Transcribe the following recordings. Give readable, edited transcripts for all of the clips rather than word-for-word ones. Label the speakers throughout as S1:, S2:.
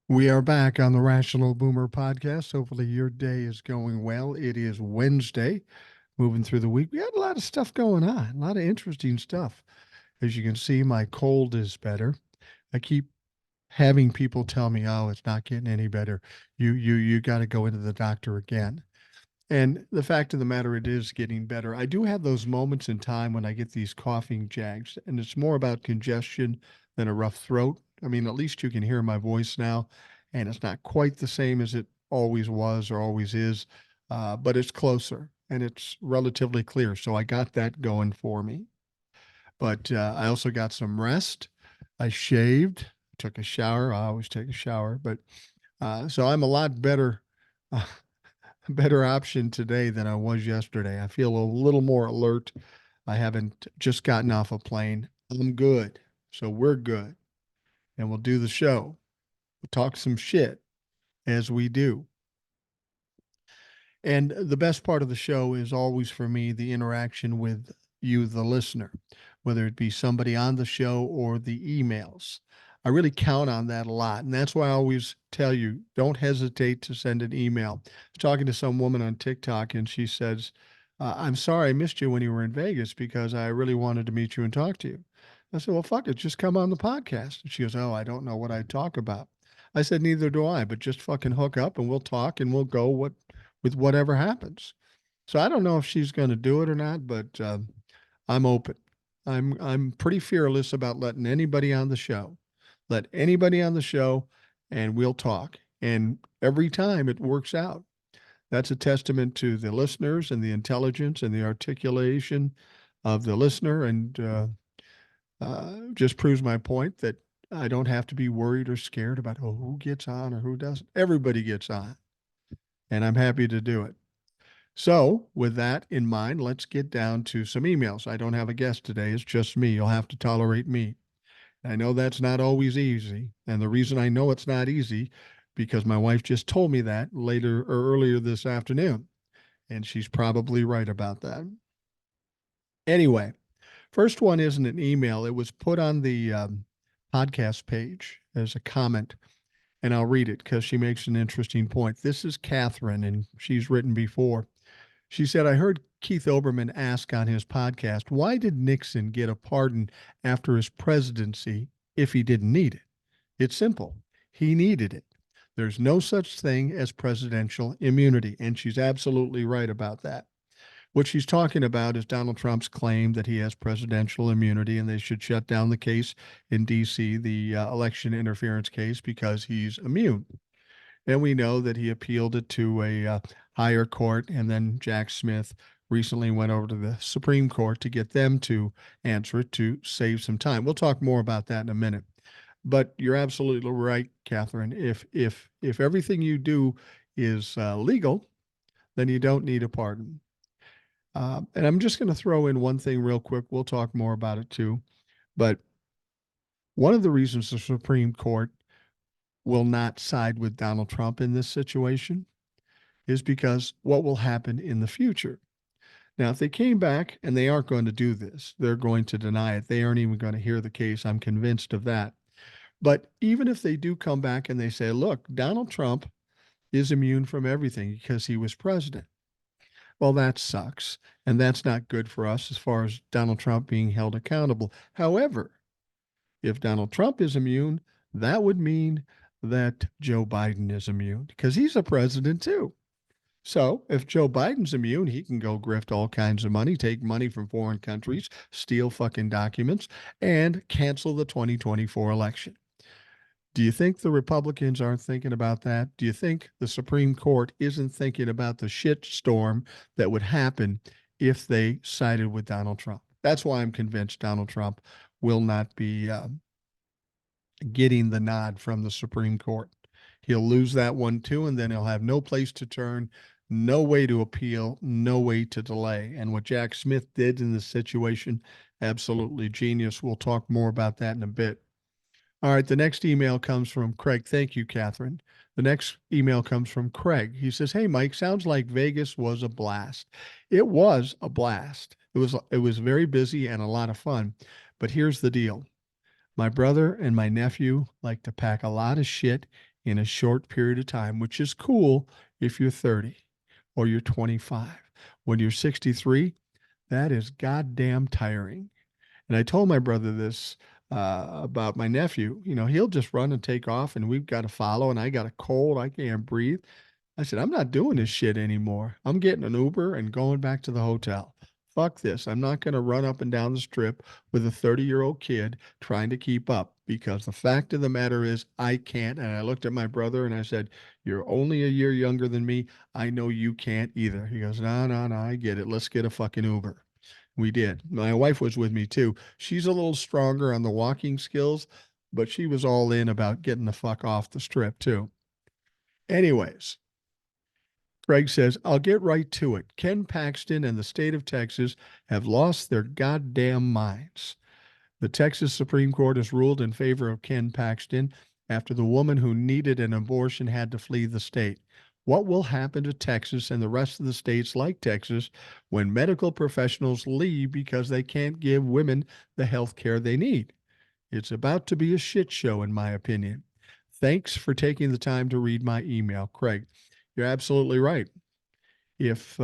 S1: We are back on the Rational Boomer podcast. Hopefully, your day is going well. It is Wednesday, moving through the week. We had a lot of stuff going on, a lot of interesting stuff. As you can see, my cold is better. I keep having people tell me, "Oh, it's not getting any better. You got to go into the doctor again." And the fact of the matter, it is getting better. I do have those moments in time when I get these coughing jags, and it's more about congestion than a rough throat. I mean, at least you can hear my voice now, and it's not quite the same as it always was or always is, but it's closer and it's relatively clear. So I got that going for me. But I also got some rest. I shaved, took a shower. I always take a shower, but so I'm a lot better. Better option today than I was yesterday. I feel a little more alert. I haven't just gotten off a plane. I'm good. So we're good. And we'll do the show. We'll talk some shit as we do. And the best part of the show is always for me the interaction with you, the listener, whether it be somebody on the show or the emails. I really count on that a lot. And that's why I always tell you don't hesitate to send an email. I was talking to some woman on TikTok and she says, I'm sorry I missed you when you were in Vegas because I really wanted to meet you and talk to you. I said, well, fuck it, just come on the podcast. And she goes, oh, I don't know what I'd talk about. I said, neither do I, but just fucking hook up and we'll talk and we'll go with whatever happens. So I don't know if she's going to do it or not, but I'm open. I'm pretty fearless about letting anybody on the show. Let anybody on the show, and we'll talk. And every time it works out. That's a testament to the listeners and the intelligence and the articulation of the listener, and just proves my point that I don't have to be worried or scared about who gets on or who doesn't. Everybody gets on, and I'm happy to do it. So, with that in mind, let's get down to some emails. I don't have a guest today, it's just me. You'll have to tolerate me. I know that's not always easy. And the reason I know it's not easy, because my wife just told me that later or earlier this afternoon. And she's probably right about that. Anyway, first one isn't an email, it was put on the podcast page as a comment. And I'll read it because she makes an interesting point. This is Catherine, and she's written before. She said, I heard Keith Olbermann ask on his podcast, why did Nixon get a pardon after his presidency if he didn't need it? It's simple. He needed it. There's no such thing as presidential immunity. And she's absolutely right about that. What she's talking about is Donald Trump's claim that he has presidential immunity and they should shut down the case in D.C., the election interference case, because he's immune. And we know that he appealed it to a higher court, and then Jack Smith recently went over to the Supreme Court to get them to answer it to save some time. We'll talk more about that in a minute. But you're absolutely right, Catherine. If everything you do is legal, then you don't need a pardon. And I'm just going to throw in one thing real quick. We'll talk more about it too. But one of the reasons the Supreme Court will not side with Donald Trump in this situation is because what will happen in the future. Now, if they came back, and they aren't going to do this, they're going to deny it. They aren't even going to hear the case. I'm convinced of that. But even if they do come back and they say, look, Donald Trump is immune from everything because he was president. Well, that sucks. And that's not good for us as far as Donald Trump being held accountable. However, if Donald Trump is immune, that would mean that Joe Biden is immune because he's a president too. So if Joe Biden's immune, he can go grift all kinds of money, take money from foreign countries, steal fucking documents, and cancel the 2024 election. Do you think the Republicans aren't thinking about that? Do you think the Supreme Court isn't thinking about the shit storm that would happen if they sided with Donald Trump? That's why I'm convinced Donald Trump will not be getting the nod from the Supreme Court. He'll lose that one too, and then he'll have no place to turn, no way to appeal, no way to delay. And what Jack Smith did in this situation, absolutely genius. We'll talk more about that in a bit. All right, the next email comes from Craig. Thank you, Catherine. The next email comes from Craig. He says, hey, Mike, sounds like Vegas was a blast. It was a blast. It was very busy and a lot of fun. But here's the deal. My brother and my nephew like to pack a lot of shit in a short period of time, which is cool if you're 30 or you're 25. When you're 63, that is goddamn tiring. And I told my brother this about my nephew. You know, he'll just run and take off, and we've got to follow. And I got a cold. I can't breathe. I said, I'm not doing this shit anymore. I'm getting an Uber and going back to the hotel. Fuck this. I'm not going to run up and down the strip with a 30-year-old kid trying to keep up, because the fact of the matter is I can't. And I looked at my brother and I said, you're only a year younger than me. I know you can't either. He goes, no, no, no, I get it. Let's get a fucking Uber. We did. My wife was with me too. She's a little stronger on the walking skills, but she was all in about getting the fuck off the strip too. Anyways, Greg says, I'll get right to it. Ken Paxton and the state of Texas have lost their goddamn minds. The Texas Supreme Court has ruled in favor of Ken Paxton after the woman who needed an abortion had to flee the state. What will happen to Texas and the rest of the states like Texas when medical professionals leave because they can't give women the health care they need? It's about to be a shit show, in my opinion. Thanks for taking the time to read my email, Craig. You're absolutely right. If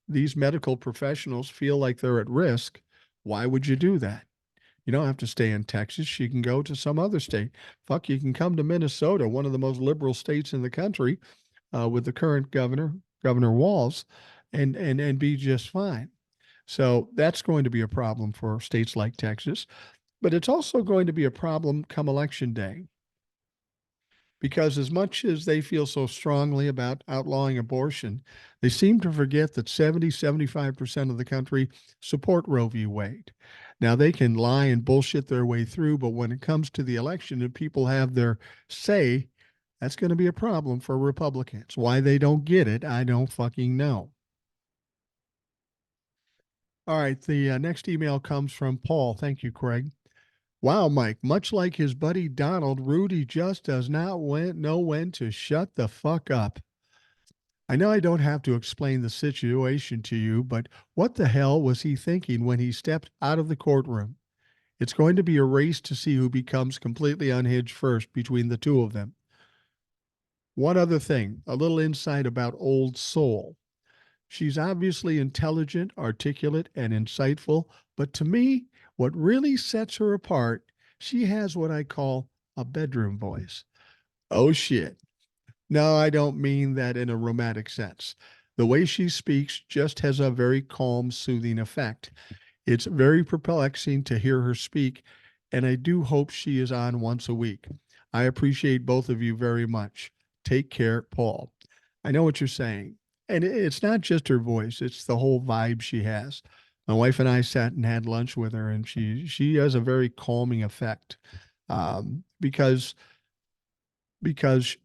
S1: these medical professionals feel like they're at risk, why would you do that? You don't have to stay in Texas. You can go to some other state. Fuck, you can come to Minnesota, one of the most liberal states in the country, with the current governor, Governor Walz, and be just fine. So that's going to be a problem for states like Texas, but it's also going to be a problem come election day. Because as much as they feel so strongly about outlawing abortion, they seem to forget that 75% of the country support Roe v. Wade. Now, they can lie and bullshit their way through, but when it comes to the election and people have their say, that's going to be a problem for Republicans. Why they don't get it, I don't fucking know. All right, the next email comes from Paul. Thank you, Craig. Wow, Mike, much like his buddy Donald, Rudy just does not know when to shut the fuck up. I know I don't have to explain the situation to you, but what the hell was he thinking when he stepped out of the courtroom? It's going to be a race to see who becomes completely unhinged first between the two of them. One other thing, a little insight about Old Soul. She's obviously intelligent, articulate, and insightful, but to me, what really sets her apart, she has what I call a bedroom voice. Oh shit. No, I don't mean that in a romantic sense. The way she speaks just has a very calm, soothing effect. It's very perplexing to hear her speak, and I do hope she is on once a week. I appreciate both of you very much. Take care, Paul. I know what you're saying. And it's not just her voice, it's the whole vibe she has. My wife and I sat and had lunch with her, and she has a very calming effect, because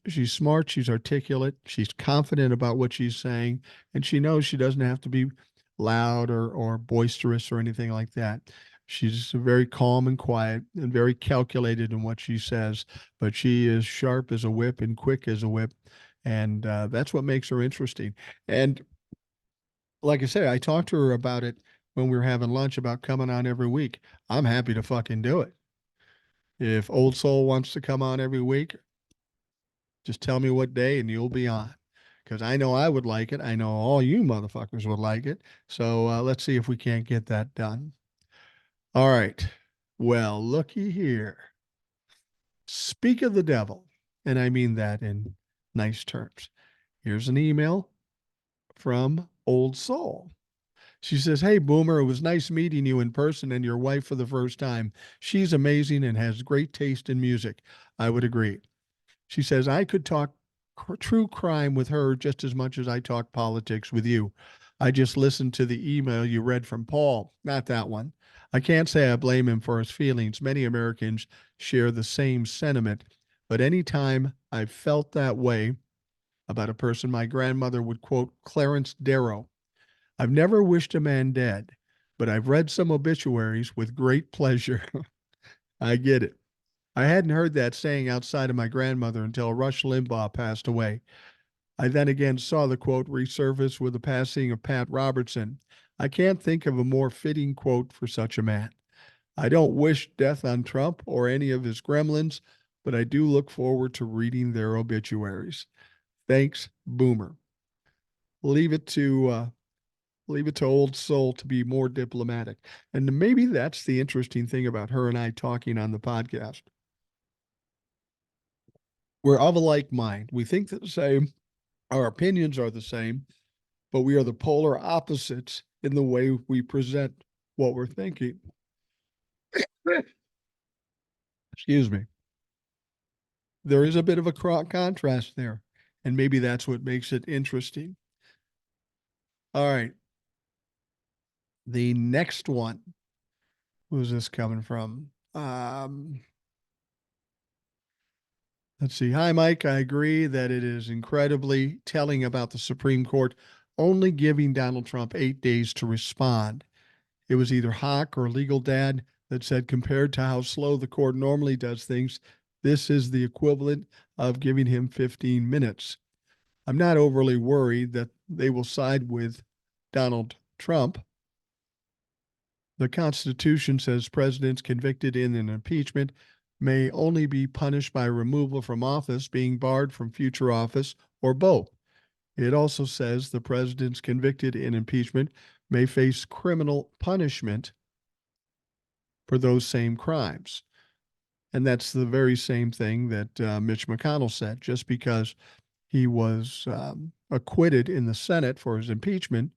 S1: she's smart, she's articulate, she's confident about what she's saying, and she knows she doesn't have to be loud or boisterous or anything like that. She's very calm and quiet and very calculated in what she says, but she is sharp as a whip and quick as a whip. And that's what makes her interesting. And like I say, I talked to her about it when we were having lunch about coming on every week. I'm happy to fucking do it. If Old Soul wants to come on every week, just tell me what day and you'll be on. Because I know I would like it. I know all you motherfuckers would like it. So let's see if we can't get that done. All right. Well, looky here. Speak of the devil. And I mean that in nice terms. Here's an email from Old Soul. She says, hey, Boomer, it was nice meeting you in person and your wife for the first time. She's amazing and has great taste in music. I would agree. She says, I could talk true crime with her just as much as I talk politics with you. I just listened to the email you read from Paul, not that one. I can't say I blame him for his feelings. Many Americans share the same sentiment, but anytime I've felt that way about a person, my grandmother would quote Clarence Darrow. I've never wished a man dead, but I've read some obituaries with great pleasure. I get it. I hadn't heard that saying outside of my grandmother until Rush Limbaugh passed away. I then again saw the quote resurface with the passing of Pat Robertson. I can't think of a more fitting quote for such a man. I don't wish death on Trump or any of his gremlins, but I do look forward to reading their obituaries. Thanks, Boomer. Leave it to old soul to be more diplomatic. And maybe that's the interesting thing about her and I talking on the podcast. We're of a like mind. We think the same. Our opinions are the same, but we are the polar opposites in the way we present what we're thinking. Excuse me. There is a bit of a contrast there, and maybe that's what makes it interesting. All right. The next one. Who's this coming from? Let's see. Hi, Mike. I agree that it is incredibly telling about the Supreme Court only giving Donald Trump 8 days to respond. It was either Hawk or Legal Dad that said, compared to how slow the court normally does things, this is the equivalent of giving him 15 minutes. I'm not overly worried that they will side with Donald Trump. The Constitution says presidents convicted in an impeachment may only be punished by removal from office, being barred from future office, or both. It also says the presidents convicted in impeachment may face criminal punishment for those same crimes. And that's the very same thing that Mitch McConnell said. Just because he was acquitted in the Senate for his impeachment,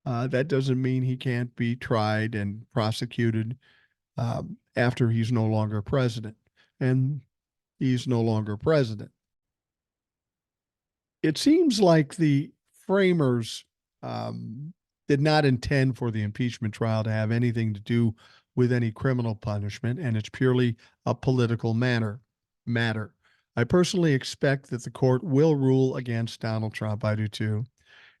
S1: that doesn't mean he can't be tried and prosecuted after he's no longer president. And he's no longer president. It seems like the framers did not intend for the impeachment trial to have anything to do with any criminal punishment, and it's purely a political matter. I personally expect that the court will rule against Donald Trump. I do too.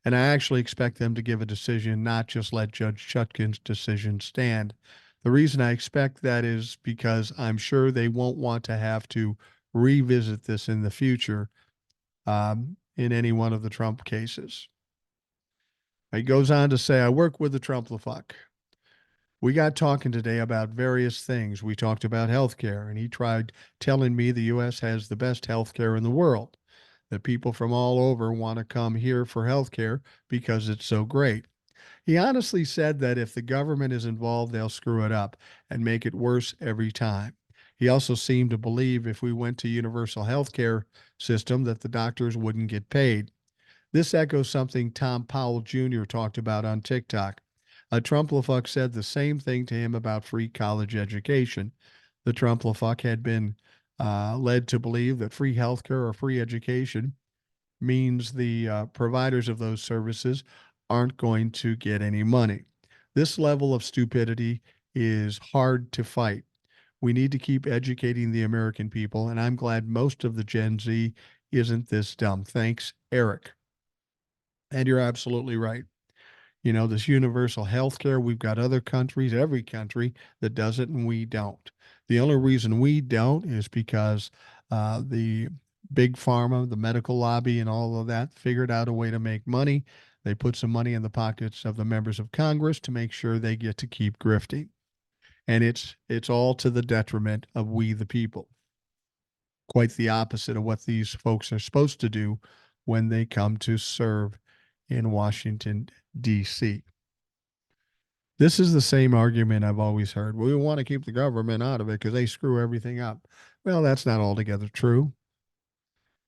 S1: And I actually expect them to give a decision, not just let Judge Chutkan's decision stand. The reason I expect that is because I'm sure they won't want to have to revisit this in the future in any one of the Trump cases. He goes on to say, I work with the Trump LaFuck. We got talking today about various things. We talked about healthcare, and he tried telling me the U.S. has the best healthcare in the world, that people from all over want to come here for healthcare because it's so great. He honestly said that if the government is involved, they'll screw it up and make it worse every time. He also seemed to believe if we went to universal healthcare system that the doctors wouldn't get paid. This echoes something Tom Powell Jr. talked about on TikTok. Trump LaFuck said the same thing to him about free college education. The Trump LaFuck had been led to believe that free healthcare or free education means the providers of those services aren't going to get any money. This level of stupidity is hard to fight. We need to keep educating the American people, and I'm glad most of the Gen Z isn't this dumb. Thanks, Eric. And you're absolutely right. You know, this universal health care, we've got other countries, every country that does it, and we don't. The only reason we don't is because the big pharma, the medical lobby, and all of that figured out a way to make money. They put some money in the pockets of the members of Congress to make sure they get to keep grifting. And it's all to the detriment of we the people. Quite the opposite of what these folks are supposed to do when they come to serve in Washington, D.C. This is the same argument I've always heard. We want to keep the government out of it because they screw everything up. Well, that's not altogether true.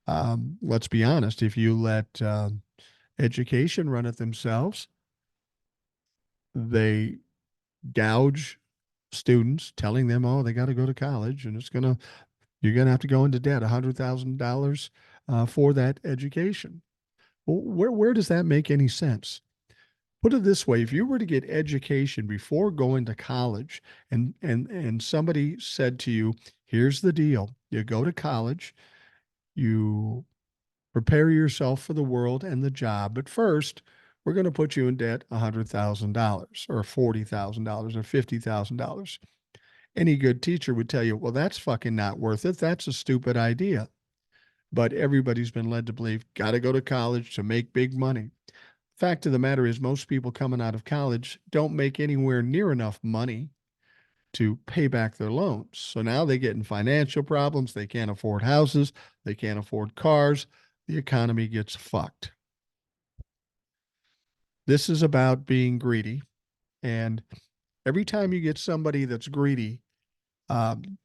S1: Let's be honest. If you let education run it themselves, they gouge students, telling them, "Oh, they got to go to college, and you're gonna have to go into debt, $100,000 for that education." Well, where does that make any sense? Put it this way, if you were to get education before going to college and somebody said to you, here's the deal, you go to college, you prepare yourself for the world and the job, but first we're going to put you in debt $100,000 or $40,000 or $50,000. Any good teacher would tell you, well, that's fucking not worth it. That's a stupid idea. But everybody's been led to believe, got to go to college to make big money. Fact of the matter is, most people coming out of college don't make anywhere near enough money to pay back their loans. So now they get in financial problems. They can't afford houses. They can't afford cars. The economy gets fucked. This is about being greedy. And every time you get somebody that's greedy, um,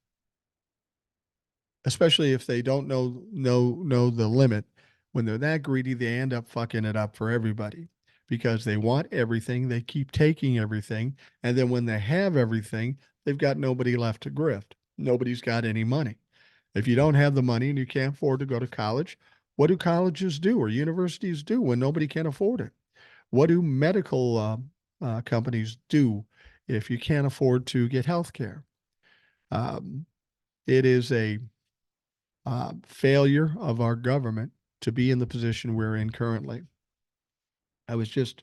S1: especially if they don't know the limit, when they're that greedy, they end up fucking it up for everybody because they want everything. They keep taking everything. And then when they have everything, they've got nobody left to grift. Nobody's got any money. If you don't have the money and you can't afford to go to college, what do colleges do or universities do when nobody can afford it? What do medical companies do if you can't afford to get health care? It is a failure of our government to be in the position we're in currently. I was just,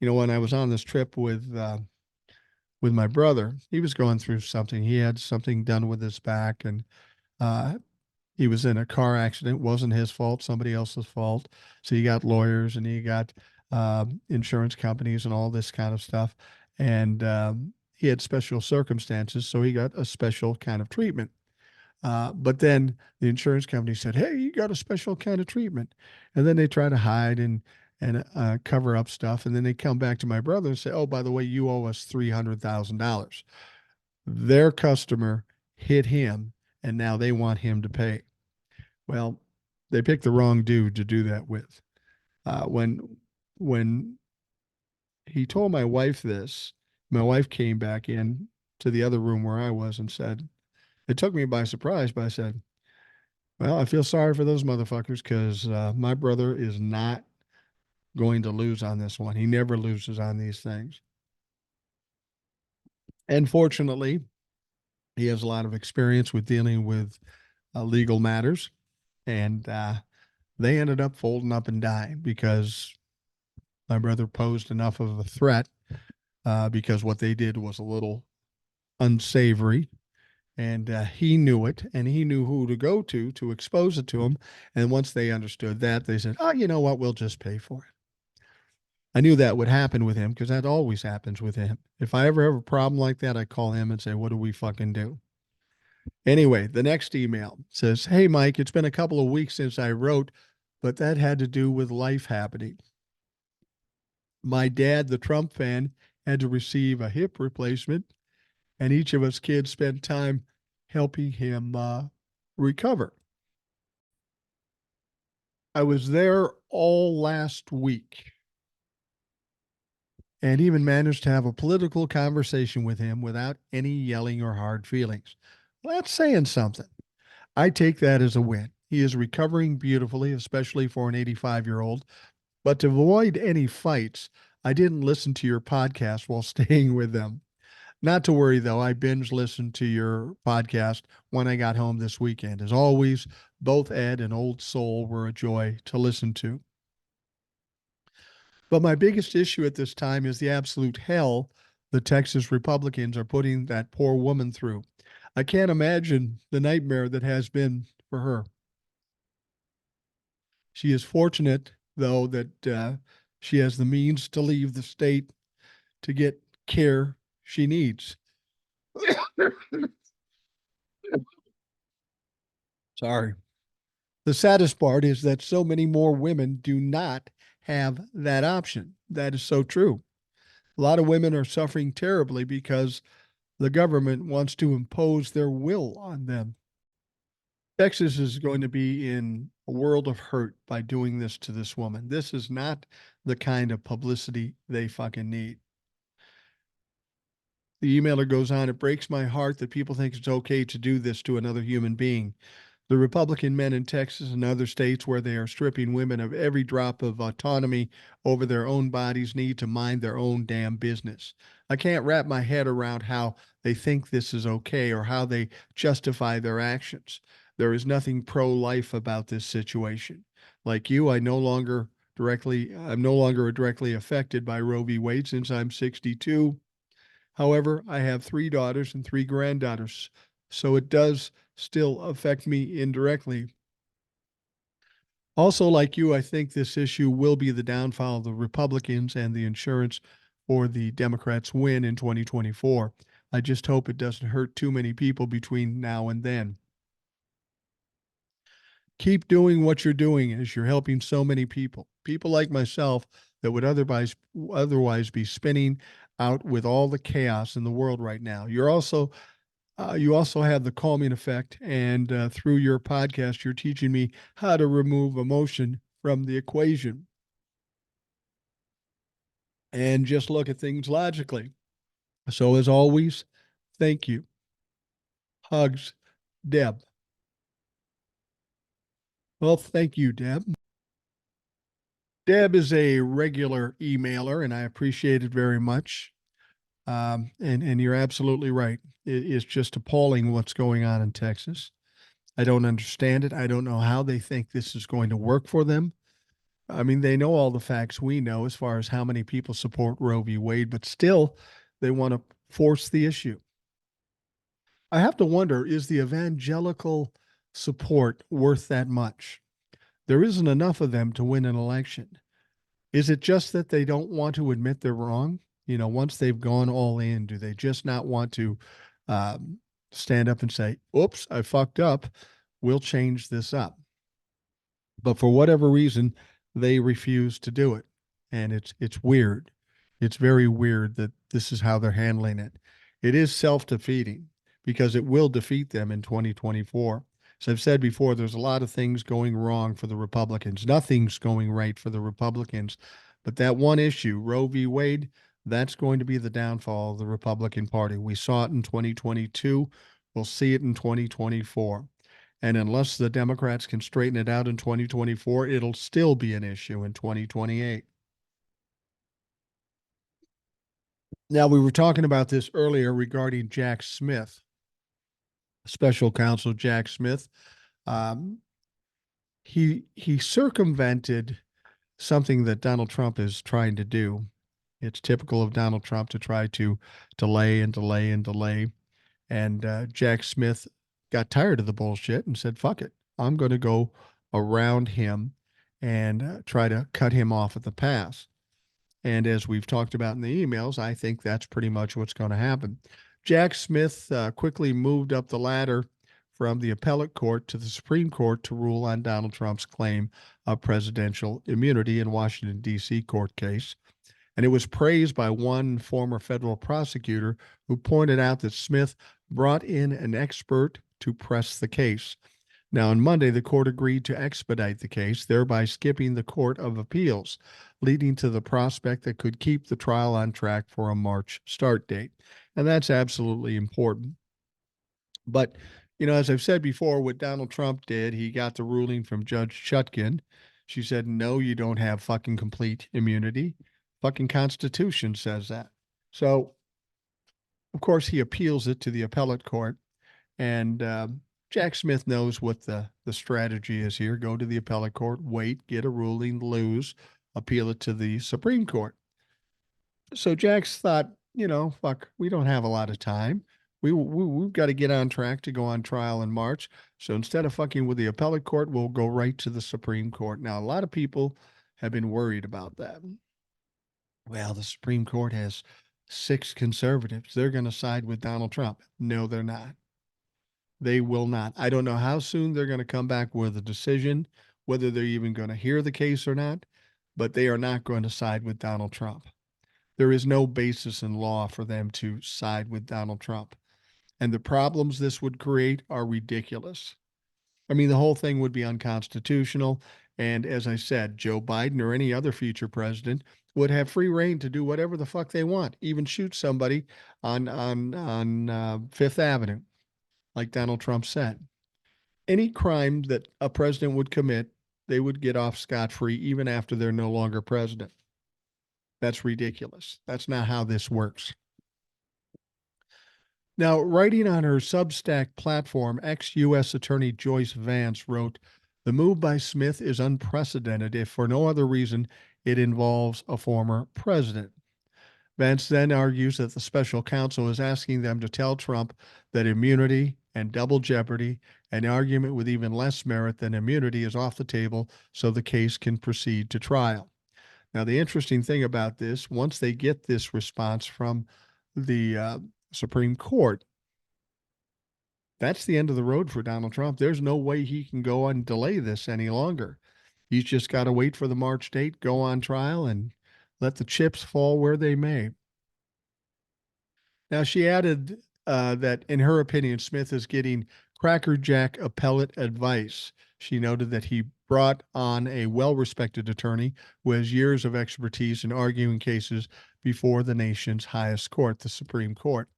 S1: when I was on this trip with my brother, he was going through something. He had something done with his back, and uh, he was in a car accident. It wasn't his fault, somebody else's fault. So he got lawyers and he got insurance companies and all this kind of stuff. And he had special circumstances, so he got a special kind of treatment. But then the insurance company said, "Hey, you got a special kind of treatment," and then they try to hide and cover up stuff, and then they come back to my brother and say, "Oh, by the way, you owe us $300,000." Their customer hit him, and now they want him to pay. Well, they picked the wrong dude to do that with. When he told my wife this, my wife came back in to the other room where I was and said, it took me by surprise, but I said, well, I feel sorry for those motherfuckers because my brother is not going to lose on this one. He never loses on these things. And fortunately, he has a lot of experience with dealing with legal matters. And they ended up folding up and dying because my brother posed enough of a threat because what they did was a little unsavory. And he knew it, and he knew who to go to expose it to him. And once they understood that, they said, "Oh, you know what? We'll just pay for it." I knew that would happen with him because that always happens with him. If I ever have a problem like that, I call him and say, "What do we fucking do?" Anyway, the next email says, "Hey, Mike, it's been a couple of weeks since I wrote, but that had to do with life happening. My dad, the Trump fan, had to receive a hip replacement, and each of us kids spent time helping him recover. I was there all last week and even managed to have a political conversation with him without any yelling or hard feelings. Well, that's saying something. I take that as a win. He is recovering beautifully, especially for an 85-year-old. But to avoid any fights, I didn't listen to your podcast while staying with them. Not to worry, though. I binge listened to your podcast when I got home this weekend. As always, both Ed and Old Soul were a joy to listen to. But my biggest issue at this time is the absolute hell the Texas Republicans are putting that poor woman through. I can't imagine the nightmare that has been for her. She is fortunate, though, that she has the means to leave the state to get care she needs. Sorry. The saddest part is that so many more women do not have that option. That is so true. A lot of women are suffering terribly because the government wants to impose their will on them. Texas is going to be in a world of hurt by doing this to this woman. This is not the kind of publicity they fucking need. The emailer goes on, "It breaks my heart that people think it's okay to do this to another human being. The Republican men in Texas and other states where they are stripping women of every drop of autonomy over their own bodies need to mind their own damn business. I can't wrap my head around how they think this is okay or how they justify their actions. There is nothing pro-life about this situation. Like you, I'm no longer directly affected by Roe v. Wade since I'm 62. However, I have 3 daughters and 3 granddaughters, so it does still affect me indirectly. Also, like you, I think this issue will be the downfall of the Republicans and the insurance for the Democrats' win in 2024. I just hope it doesn't hurt too many people between now and then. Keep doing what you're doing as you're helping so many people. People like myself that would otherwise be spinning out with all the chaos in the world right now. You also have the calming effect, and through your podcast, you're teaching me how to remove emotion from the equation and just look at things logically. So, as always, thank you. Hugs, Deb. Well, thank you, Deb. Deb is a regular emailer, and I appreciate it very much. And you're absolutely right. It is just appalling what's going on in Texas. I don't understand it. I don't know how they think this is going to work for them. I mean, they know all the facts we know as far as how many people support Roe v. Wade, but still, they want to force the issue. I have to wonder, is the evangelical support worth that much? There isn't enough of them to win an election. Is it just that they don't want to admit they're wrong? You know, once they've gone all in, do they just not want to stand up and say, oops, I fucked up. We'll change this up. But for whatever reason, they refuse to do it. And it's weird. It's very weird that this is how they're handling it. It is self-defeating because it will defeat them in 2024. As I've said before, there's a lot of things going wrong for the Republicans. Nothing's going right for the Republicans. But that one issue, Roe v. Wade, that's going to be the downfall of the Republican Party. We saw it in 2022. We'll see it in 2024. And unless the Democrats can straighten it out in 2024, it'll still be an issue in 2028. Now, we were talking about this earlier regarding Jack Smith, special counsel Jack Smith. Um, he circumvented something that Donald Trump is trying to do. It's typical of Donald Trump to try to delay and delay and delay. And Jack Smith got tired of the bullshit and said, fuck it. I'm going to go around him and try to cut him off at the pass. And as we've talked about in the emails, I think that's pretty much what's going to happen. Jack Smith quickly moved up the ladder from the appellate court to the Supreme Court to rule on Donald Trump's claim of presidential immunity in Washington, D.C. court case. And it was praised by one former federal prosecutor who pointed out that Smith brought in an expert to press the case. Now, on Monday, the court agreed to expedite the case, thereby skipping the Court of Appeals, leading to the prospect that could keep the trial on track for a March start date. And that's absolutely important. But, you know, as I've said before, what Donald Trump did, he got the ruling from Judge Chutkin. She said, no, you don't have fucking complete immunity. Fucking Constitution says that. So, of course, he appeals it to the appellate court. And Jack Smith knows what the strategy is here. Go to the appellate court, wait, get a ruling, lose, appeal it to the Supreme Court. So Jack's thought, you know, fuck, we don't have a lot of time. We've got to get on track to go on trial in March. So instead of fucking with the appellate court, we'll go right to the Supreme Court. Now, a lot of people have been worried about that. Well, the Supreme Court has 6 conservatives. They're going to side with Donald Trump. No, they're not. They will not. I don't know how soon they're going to come back with a decision, whether they're even going to hear the case or not, but they are not going to side with Donald Trump. There is no basis in law for them to side with Donald Trump. And the problems this would create are ridiculous. I mean, the whole thing would be unconstitutional. And as I said, Joe Biden or any other future president would have free reign to do whatever the fuck they want, even shoot somebody on Fifth Avenue, like Donald Trump said. Any crime that a president would commit, they would get off scot-free even after they're no longer president. That's ridiculous. That's not how this works. Now, writing on her Substack platform, ex-U.S. Attorney Joyce Vance wrote, "The move by Smith is unprecedented if for no other reason it involves a former president." Vance then argues that the special counsel is asking them to tell Trump that immunity and double jeopardy, an argument with even less merit than immunity, is off the table so the case can proceed to trial. Now, the interesting thing about this, once they get this response from the Supreme Court, that's the end of the road for Donald Trump. There's no way he can go and delay this any longer. He's just got to wait for the March date, go on trial, and let the chips fall where they may. Now, she added that, in her opinion, Smith is getting crackerjack appellate advice. She noted that he brought on a well respected attorney who has years of expertise in arguing cases before the nation's highest court, the Supreme Court,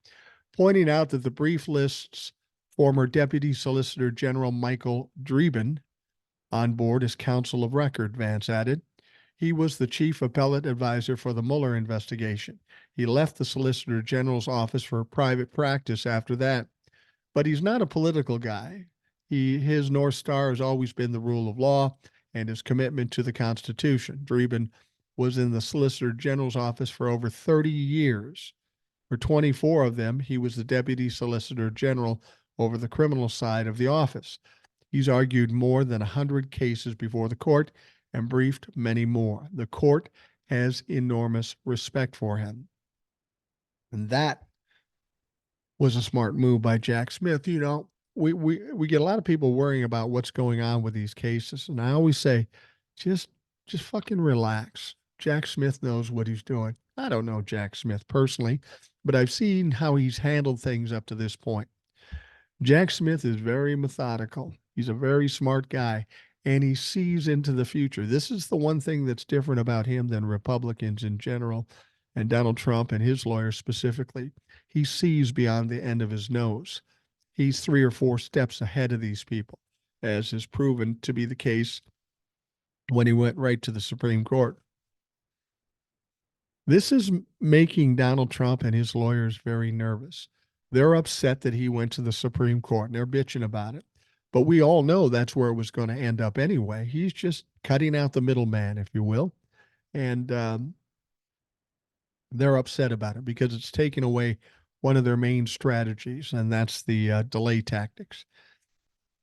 S1: pointing out that the brief lists former Deputy Solicitor General Michael Dreeben on board as counsel of record, Vance added. He was the chief appellate advisor for the Mueller investigation. He left the Solicitor General's office for private practice after that. But he's not a political guy. His North Star has always been the rule of law and his commitment to the Constitution. Dreeben was in the Solicitor General's office for over 30 years. For 24 of them, he was the Deputy Solicitor General over the criminal side of the office. He's argued more than 100 cases before the court and briefed many more. The court has enormous respect for him. And that was a smart move by Jack Smith. You know, we get a lot of people worrying about what's going on with these cases. And I always say, just fucking relax. Jack Smith knows what he's doing. I don't know Jack Smith personally, but I've seen how he's handled things up to this point. Jack Smith is very methodical. He's a very smart guy, and he sees into the future. This is the one thing that's different about him than Republicans in general, and Donald Trump and his lawyers specifically. He sees beyond the end of his nose. He's 3 or 4 steps ahead of these people, as is proven to be the case when he went right to the Supreme Court. This is making Donald Trump and his lawyers very nervous. They're upset that he went to the Supreme Court, and they're bitching about it. But we all know that's where it was going to end up anyway. He's just cutting out the middleman, if you will. And they're upset about it because it's taken away one of their main strategies, and that's the delay tactics.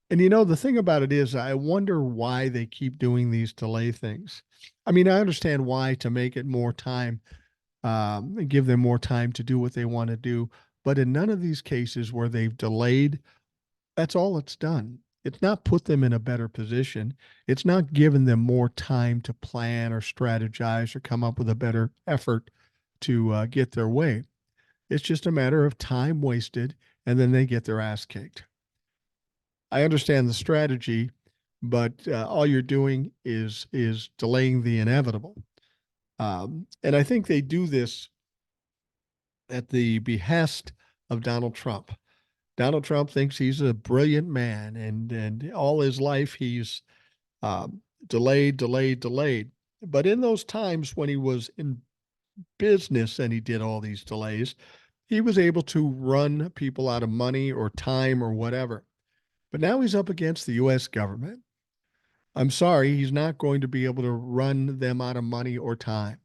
S1: And you know, the thing about it is, I wonder why they keep doing these delay things. I mean, I understand why, to make it more time, give them more time to do what they want to do. But in none of these cases where they've delayed, that's all it's done. It's not put them in a better position. It's not given them more time to plan or strategize or come up with a better effort to get their way. It's just a matter of time wasted, and then they get their ass kicked. I understand the strategy, but all you're doing is delaying the inevitable. And I think they do this at the behest of Donald Trump. Donald Trump thinks he's a brilliant man, and all his life he's delayed. But in those times when he was in business and he did all these delays, he was able to run people out of money or time or whatever. But now he's up against the U.S. government. I'm sorry, he's not going to be able to run them out of money or time.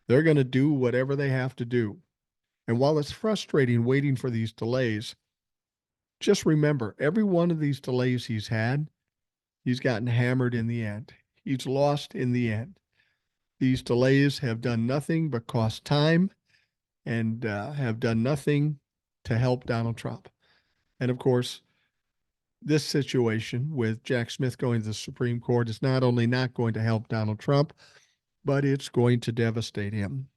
S1: They're going to do whatever they have to do. And while it's frustrating waiting for these delays, just remember, every one of these delays he's had, he's gotten hammered in the end. He's lost in the end. These delays have done nothing but cost time and have done nothing to help Donald Trump. And of course, this situation with Jack Smith going to the Supreme Court is not only not going to help Donald Trump, but it's going to devastate him.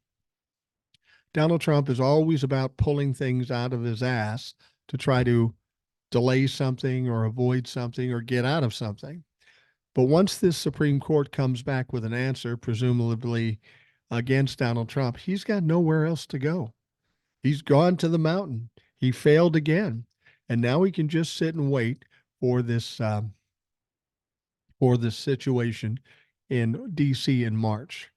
S1: Donald Trump is always about pulling things out of his ass to try to delay something or avoid something or get out of something. But once this Supreme Court comes back with an answer, presumably against Donald Trump, he's got nowhere else to go. He's gone to the mountain. He failed again. And now he can just sit and wait for this situation in D.C. in March.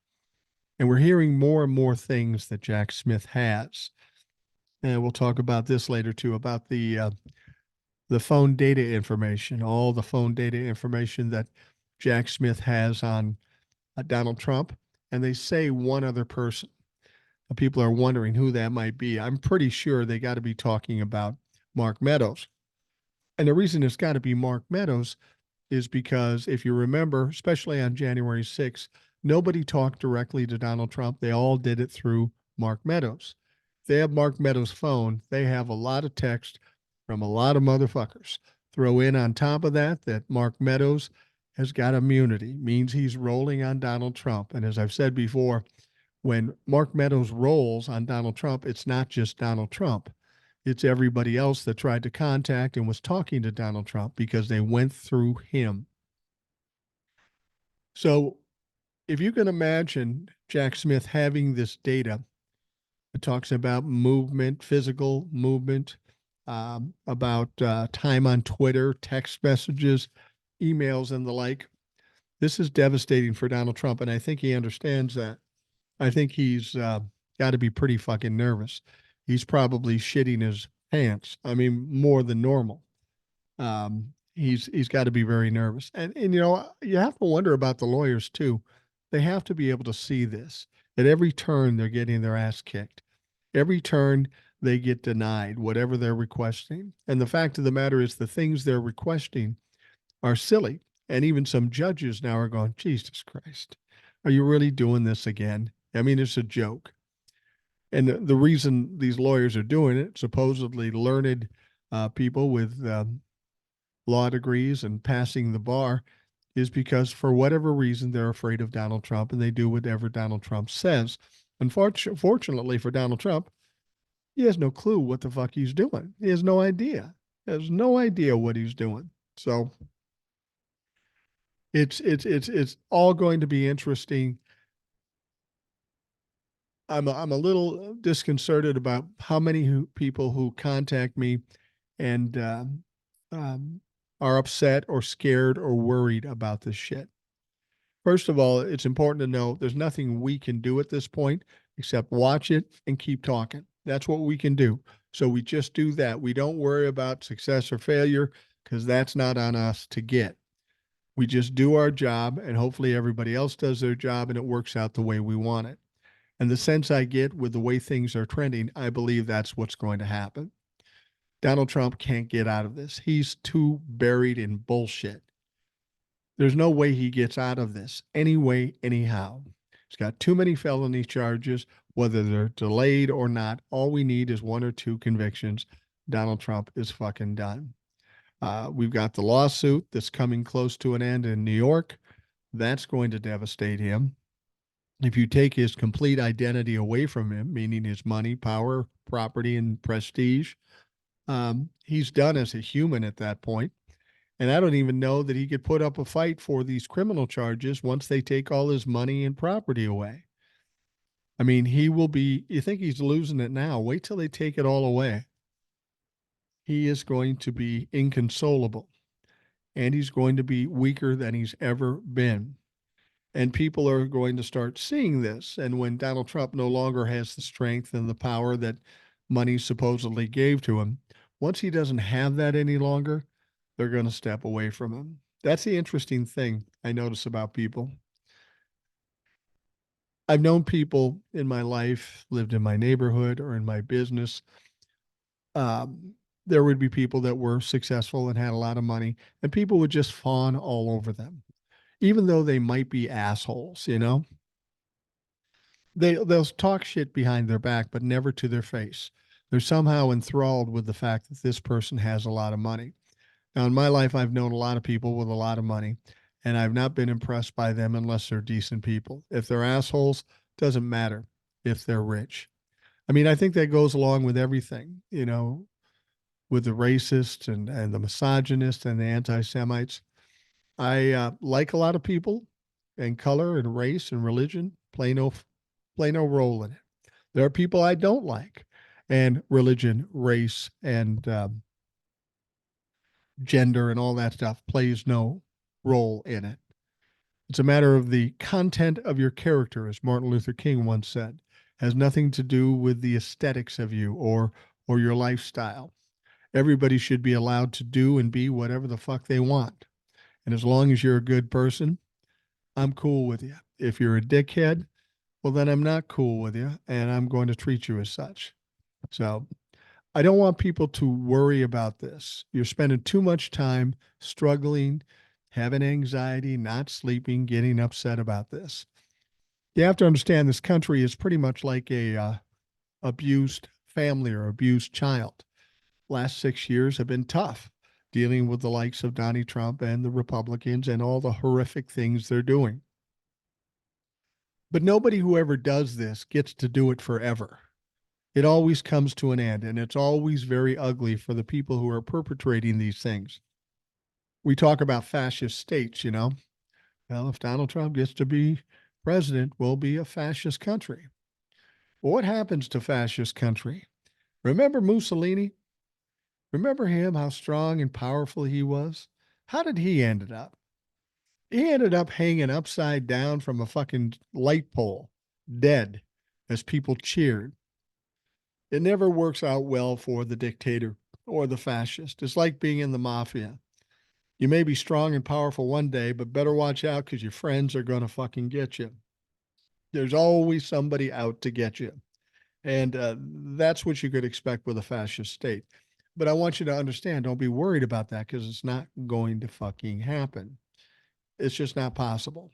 S1: And we're hearing more and more things that Jack Smith has. And we'll talk about this later too, about the phone data information, all the phone data information that Jack Smith has on Donald Trump. And they say one other person. People are wondering who that might be. I'm pretty sure they got to be talking about Mark Meadows. And the reason it's got to be Mark Meadows is because if you remember, especially on January 6th, nobody talked directly to Donald Trump. They all did it through Mark Meadows. they have Mark Meadows' phone, they have a lot of text from a lot of motherfuckers. Throw in on top of that that Mark Meadows has got immunity, means he's rolling on Donald Trump. And as I've said before, when Mark Meadows rolls on Donald Trump, it's not just Donald Trump. It's everybody else that tried to contact and was talking to Donald Trump because they went through him. So if you can imagine Jack Smith having this data, it talks about movement, physical movement, about time on Twitter, text messages, emails, and the like. This is devastating for Donald Trump, and I think he understands that. I think he's got to be pretty fucking nervous. He's probably shitting his pants. I mean, more than normal. He's got to be very nervous, and you know you have to wonder about the lawyers too. They have to be able to see this. At every turn, they're getting their ass kicked. Every turn, they get denied whatever they're requesting. And the fact of the matter is, the things they're requesting are silly. And even some judges now are going, Jesus Christ, are you really doing this again? I mean, it's a joke. And the reason these lawyers are doing it, supposedly learned people with law degrees and passing the bar, is because for whatever reason they're afraid of Donald Trump and they do whatever Donald Trump says. Unfortunately for Donald Trump, he has no clue what the fuck he's doing. He has no idea. He has no idea what he's doing. So it's all going to be interesting. I'm a little disconcerted about how many people who contact me and are upset or scared or worried about this shit. First of all, it's important to know there's nothing we can do at this point except watch it and keep talking. That's what we can do. So we just do that. We don't worry about success or failure because that's not on us to get. We just do our job and hopefully everybody else does their job and it works out the way we want it. And the sense I get with the way things are trending, I believe that's what's going to happen. Donald Trump can't get out of this. He's too buried in bullshit. There's no way he gets out of this anyway, anyhow. He's got too many felony charges, whether they're delayed or not. All we need is one or two convictions. Donald Trump is fucking done. We've got the lawsuit that's coming close to an end in New York. That's going to devastate him. If you take his complete identity away from him, meaning his money, power, property, and prestige, he's done as a human at that point. And I don't even know that he could put up a fight for these criminal charges once they take all his money and property away. I mean, he will be, you think he's losing it now. Wait till they take it all away. He is going to be inconsolable and he's going to be weaker than he's ever been. And people are going to start seeing this. And when Donald Trump no longer has the strength and the power that money supposedly gave to him, once he doesn't have that any longer, they're going to step away from him. That's the interesting thing I notice about people. I've known people in my life, lived in my neighborhood or in my business. There would be people that were successful and had a lot of money, and people would just fawn all over them, even though they might be assholes, you know? They'll talk shit behind their back, but never to their face. They're somehow enthralled with the fact that this person has a lot of money. Now, in my life, I've known a lot of people with a lot of money, and I've not been impressed by them unless they're decent people. If they're assholes, doesn't matter if they're rich. I mean, I think that goes along with everything, you know, with the racists and the misogynists and the anti-Semites. I like a lot of people, and color and race and religion play no role in it. There are people I don't like, and religion, race, and gender and all that stuff plays no role in it. It's a matter of the content of your character, as Martin Luther King once said, has nothing to do with the aesthetics of you or your lifestyle. Everybody should be allowed to do and be whatever the fuck they want. And as long as you're a good person, I'm cool with you. If you're a dickhead, well, then I'm not cool with you and I'm going to treat you as such. So I don't want people to worry about this. You're spending too much time struggling, having anxiety, not sleeping, getting upset about this. You have to understand this country is pretty much like a abused family or abused child. Last 6 years have been tough, dealing with the likes of Donnie Trump and the Republicans and all the horrific things they're doing. But nobody who ever does this gets to do it forever. It always comes to an end, and it's always very ugly for the people who are perpetrating these things. We talk about fascist states, you know. Well, if Donald Trump gets to be president, we'll be a fascist country. Well, what happens to fascist country? Remember Mussolini? Remember him, how strong and powerful he was? How did he end up? He ended up hanging upside down from a fucking light pole, dead, as people cheered. It never works out well for the dictator or the fascist. It's like being in the mafia. You may be strong and powerful one day, but better watch out because your friends are going to fucking get you. There's always somebody out to get you. And that's what you could expect with a fascist state. But I want you to understand, don't be worried about that because it's not going to fucking happen. It's just not possible.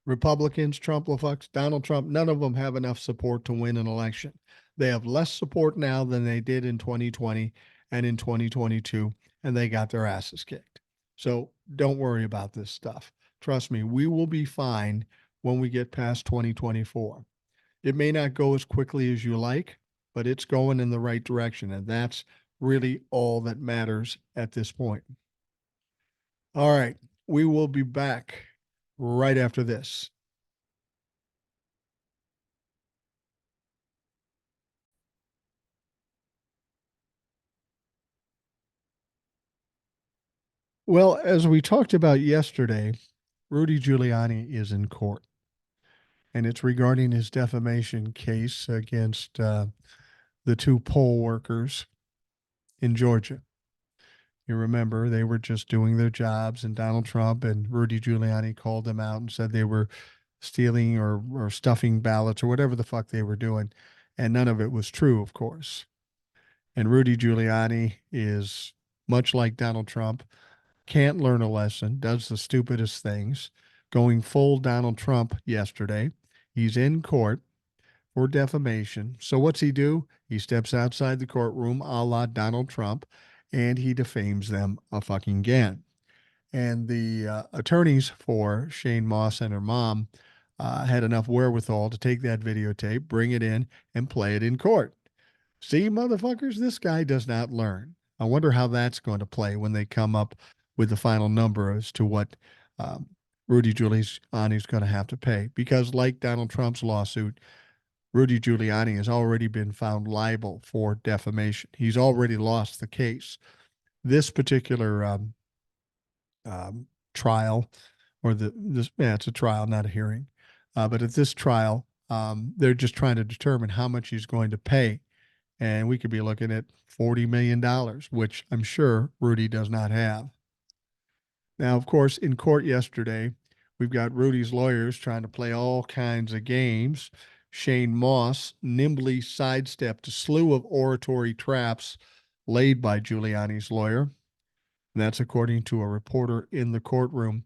S1: Republicans, Trump, Donald Trump, none of them have enough support to win an election. They have less support now than they did in 2020 and in 2022, and they got their asses kicked. So don't worry about this stuff. Trust me, we will be fine when we get past 2024. It may not go as quickly as you like, but it's going in the right direction. And that's really all that matters at this point. All right. We will be back right after this. Well, as we talked about yesterday, Rudy Giuliani is in court, and it's regarding his defamation case against the two poll workers in Georgia. You remember they were just doing their jobs, and Donald Trump and Rudy Giuliani called them out and said they were stealing or stuffing ballots or whatever the fuck they were doing. And none of it was true, of course. And Rudy Giuliani is much like Donald Trump, can't learn a lesson, does the stupidest things, going full Donald Trump yesterday. He's in court for defamation. So what's he do? He steps outside the courtroom a la Donald Trump and he defames them a fucking again. And the attorneys for Shane Moss and her mom had enough wherewithal to take that videotape, bring it in, and play it in court. See, motherfuckers, this guy does not learn. I wonder how that's going to play when they come up with the final number as to what um, Rudy Giuliani is going to have to pay. Because, like Donald Trump's lawsuit, Rudy Giuliani has already been found liable for defamation. He's already lost the case. This particular trial, or it's a trial, not a hearing. But at this trial, they're just trying to determine how much he's going to pay. And we could be looking at $40 million, which I'm sure Rudy does not have. Now, of course, in court yesterday, we've got Rudy's lawyers trying to play all kinds of games. Shane Moss nimbly sidestepped a slew of oratory traps laid by Giuliani's lawyer. And that's according to a reporter in the courtroom.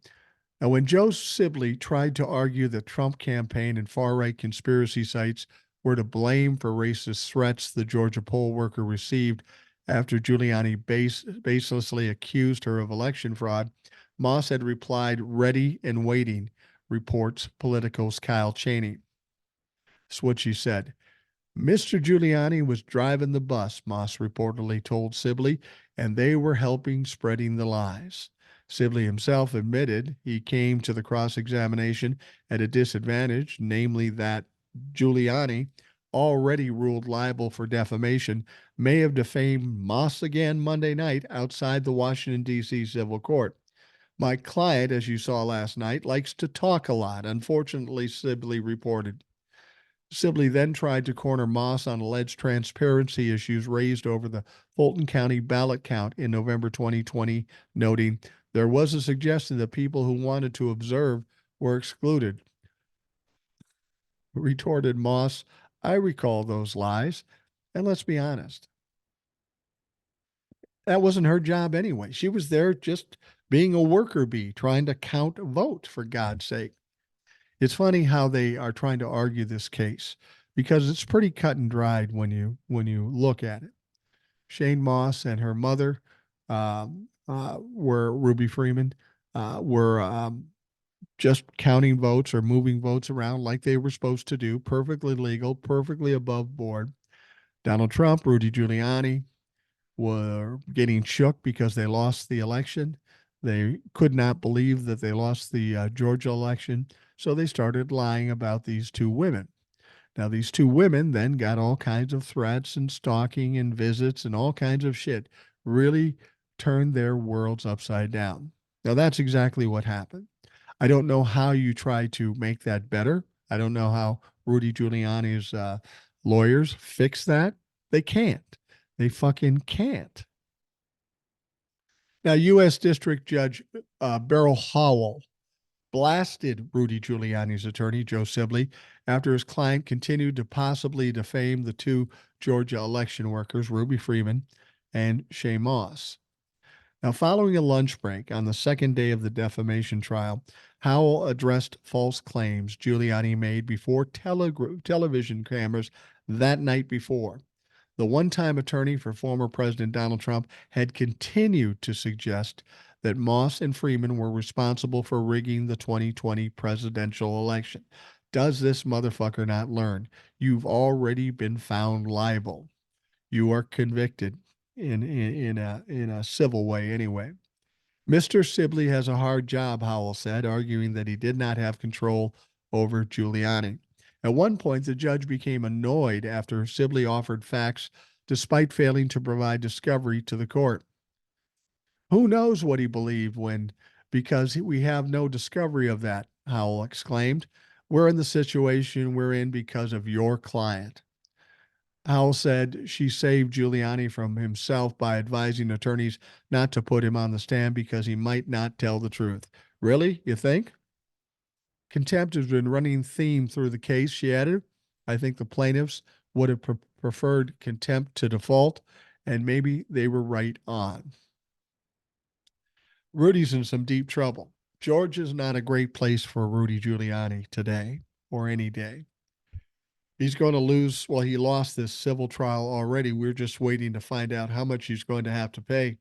S1: Now, when Joe Sibley tried to argue the Trump campaign and far-right conspiracy sites were to blame for racist threats the Georgia poll worker received after Giuliani baselessly accused her of election fraud, Moss had replied, "Ready and waiting," reports Politico's Kyle Cheney. That's what she said. Mr. Giuliani was driving the bus, Moss reportedly told Sibley, and they were helping spreading the lies. Sibley himself admitted he came to the cross-examination at a disadvantage, namely that Giuliani, already ruled liable for defamation, may have defamed Moss again Monday night outside the Washington, D.C. civil court. My client, as you saw last night, likes to talk a lot, unfortunately, Sibley reported. Sibley then tried to corner Moss on alleged transparency issues raised over the Fulton County ballot count in November 2020, noting there was a suggestion that people who wanted to observe were excluded. Retorted Moss, I recall those lies, and let's be honest, that wasn't her job anyway. She was there just being a worker bee, trying to count votes, for God's sake. It's funny how they are trying to argue this case because it's pretty cut and dried when you look at it. Shane Moss and her mother were Ruby Freeman were just counting votes or moving votes around like they were supposed to do, perfectly legal, perfectly above board. Donald Trump, Rudy Giuliani were getting shook because they lost the election. They could not believe that they lost the Georgia election. So they started lying about these two women. Now, these two women then got all kinds of threats and stalking and visits and all kinds of shit, really turned their worlds upside down. Now, that's exactly what happened. I don't know how you try to make that better. I don't know how Rudy Giuliani's lawyers fix that. They can't. They fucking can't. Now, U.S. District Judge Beryl Howell blasted Rudy Giuliani's attorney, Joe Sibley, after his client continued to possibly defame the two Georgia election workers, Ruby Freeman and Shaye Moss. Now, following a lunch break on the second day of the defamation trial, Howell addressed false claims Giuliani made before television cameras that night before. The one-time attorney for former President Donald Trump had continued to suggest that Moss and Freeman were responsible for rigging the 2020 presidential election. Does this motherfucker not learn? You've already been found liable. You are convicted in a civil way anyway. Mr. Sibley has a hard job, Howell said, arguing that he did not have control over Giuliani. At one point, the judge became annoyed after Sibley offered facts despite failing to provide discovery to the court. Who knows what he believed when, because we have no discovery of that, Howell exclaimed. We're in the situation we're in because of your client. Howell said she saved Giuliani from himself by advising attorneys not to put him on the stand because he might not tell the truth. Really? You think? Contempt has been running theme through the case, she added. I think the plaintiffs would have preferred contempt to default, and maybe they were right on. Rudy's in some deep trouble. Georgia's not a great place for Rudy Giuliani today or any day. He's going to lose. Well, he lost this civil trial already. We're just waiting to find out how much he's going to have to pay.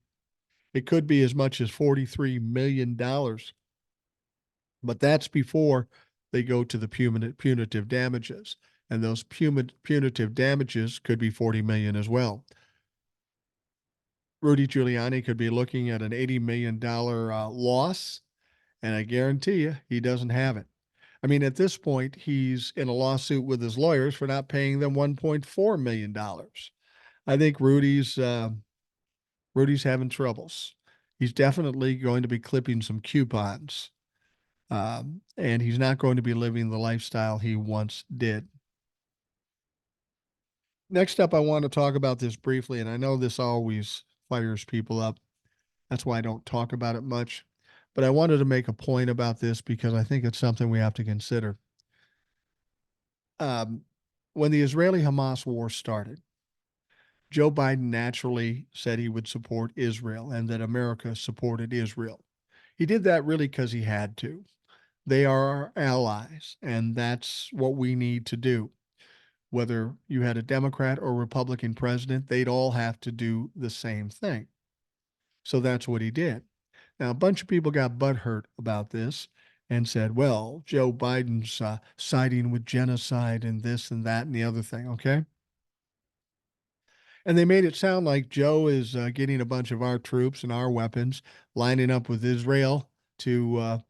S1: It could be as much as $43 million, but that's before they go to the punitive damages. And those punitive damages could be 40 million as well. Rudy Giuliani could be looking at an $80 million loss, and I guarantee you he doesn't have it. I mean, at this point, he's in a lawsuit with his lawyers for not paying them $1.4 million. I think Rudy's having troubles. He's definitely going to be clipping some coupons, and he's not going to be living the lifestyle he once did. Next up, I want to talk about this briefly, and I know this always fires people up. That's why I don't talk about it much. But I wanted to make a point about this because I think it's something we have to consider. Um, when the Israeli-Hamas war started, Joe Biden naturally said he would support Israel and that America supported Israel. He did that really because he had to. They are our allies, and that's what we need to do. Whether you had a Democrat or Republican president, they'd all have to do the same thing. So that's what he did. Now, a bunch of people got butthurt about this and said, well, Joe Biden's siding with genocide and this and that and the other thing, okay? And they made it sound like Joe is getting a bunch of our troops and our weapons, lining up with Israel to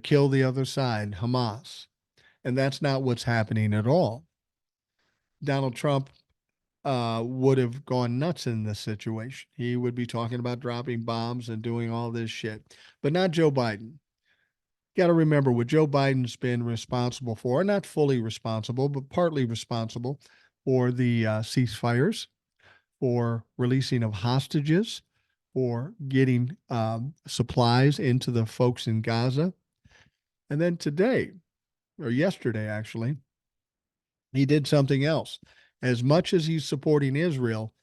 S1: kill the other side, Hamas. And that's not what's happening at all. Donald Trump would have gone nuts in this situation. He would be talking about dropping bombs and doing all this shit, but not Joe Biden. Got to remember what Joe Biden's been responsible for, not fully responsible, but partly responsible for the ceasefires, for releasing of hostages, for getting supplies into the folks in Gaza. And then today, or yesterday actually, he did something else. As much as he's supporting Israel,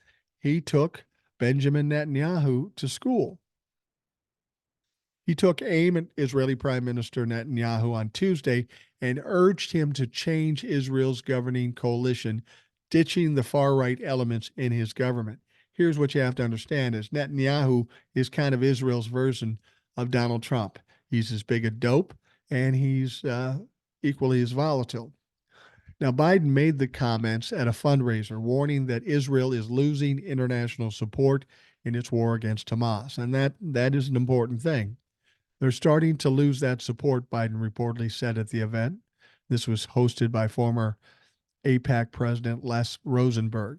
S1: he took Benjamin Netanyahu to school. He took aim at Israeli Prime Minister Netanyahu on Tuesday and urged him to change Israel's governing coalition, ditching the far-right elements in his government. Here's what you have to understand is Netanyahu is kind of Israel's version of Donald Trump. He's as big a dope and he's equally as volatile. Now, Biden made the comments at a fundraiser warning that Israel is losing international support in its war against Hamas. And that is an important thing. They're starting to lose that support, Biden reportedly said at the event. This was hosted by former AIPAC President Les Rosenberg.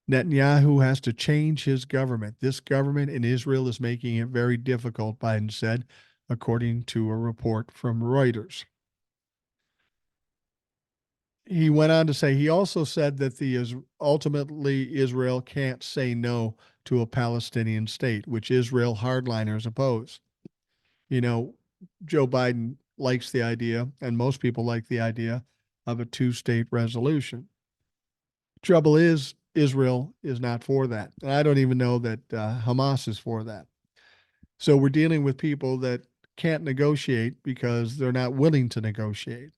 S1: Netanyahu has to change his government. This government in Israel is making it very difficult, Biden said, according to a report from Reuters. He went on to say he also said that ultimately Israel can't say no to a Palestinian state, which Israel hardliners oppose. You know, Joe Biden likes the idea, and most people like the idea of a two-state resolution. Trouble is, Israel is not for that. And I don't even know that Hamas is for that. So we're dealing with people that can't negotiate because they're not willing to negotiate.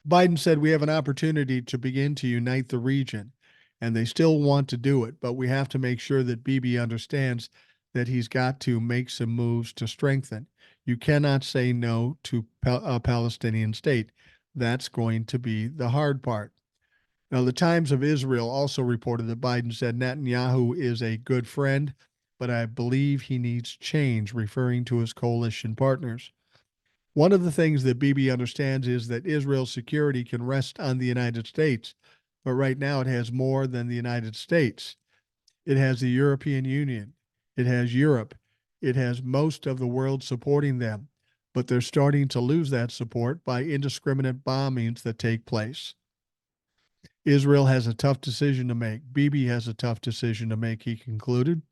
S1: Biden said we have an opportunity to begin to unite the region, and they still want to do it, but we have to make sure that Bibi understands that he's got to make some moves to strengthen. You cannot say no to a Palestinian state. That's going to be the hard part. Now, the Times of Israel also reported that Biden said Netanyahu is a good friend, but I believe he needs change, referring to his coalition partners. One of the things that Bibi understands is that Israel's security can rest on the United States, but right now it has more than the United States. It has the European Union. It has Europe. It has most of the world supporting them, but they're starting to lose that support by indiscriminate bombings that take place. Israel has a tough decision to make. Bibi has a tough decision to make, he concluded.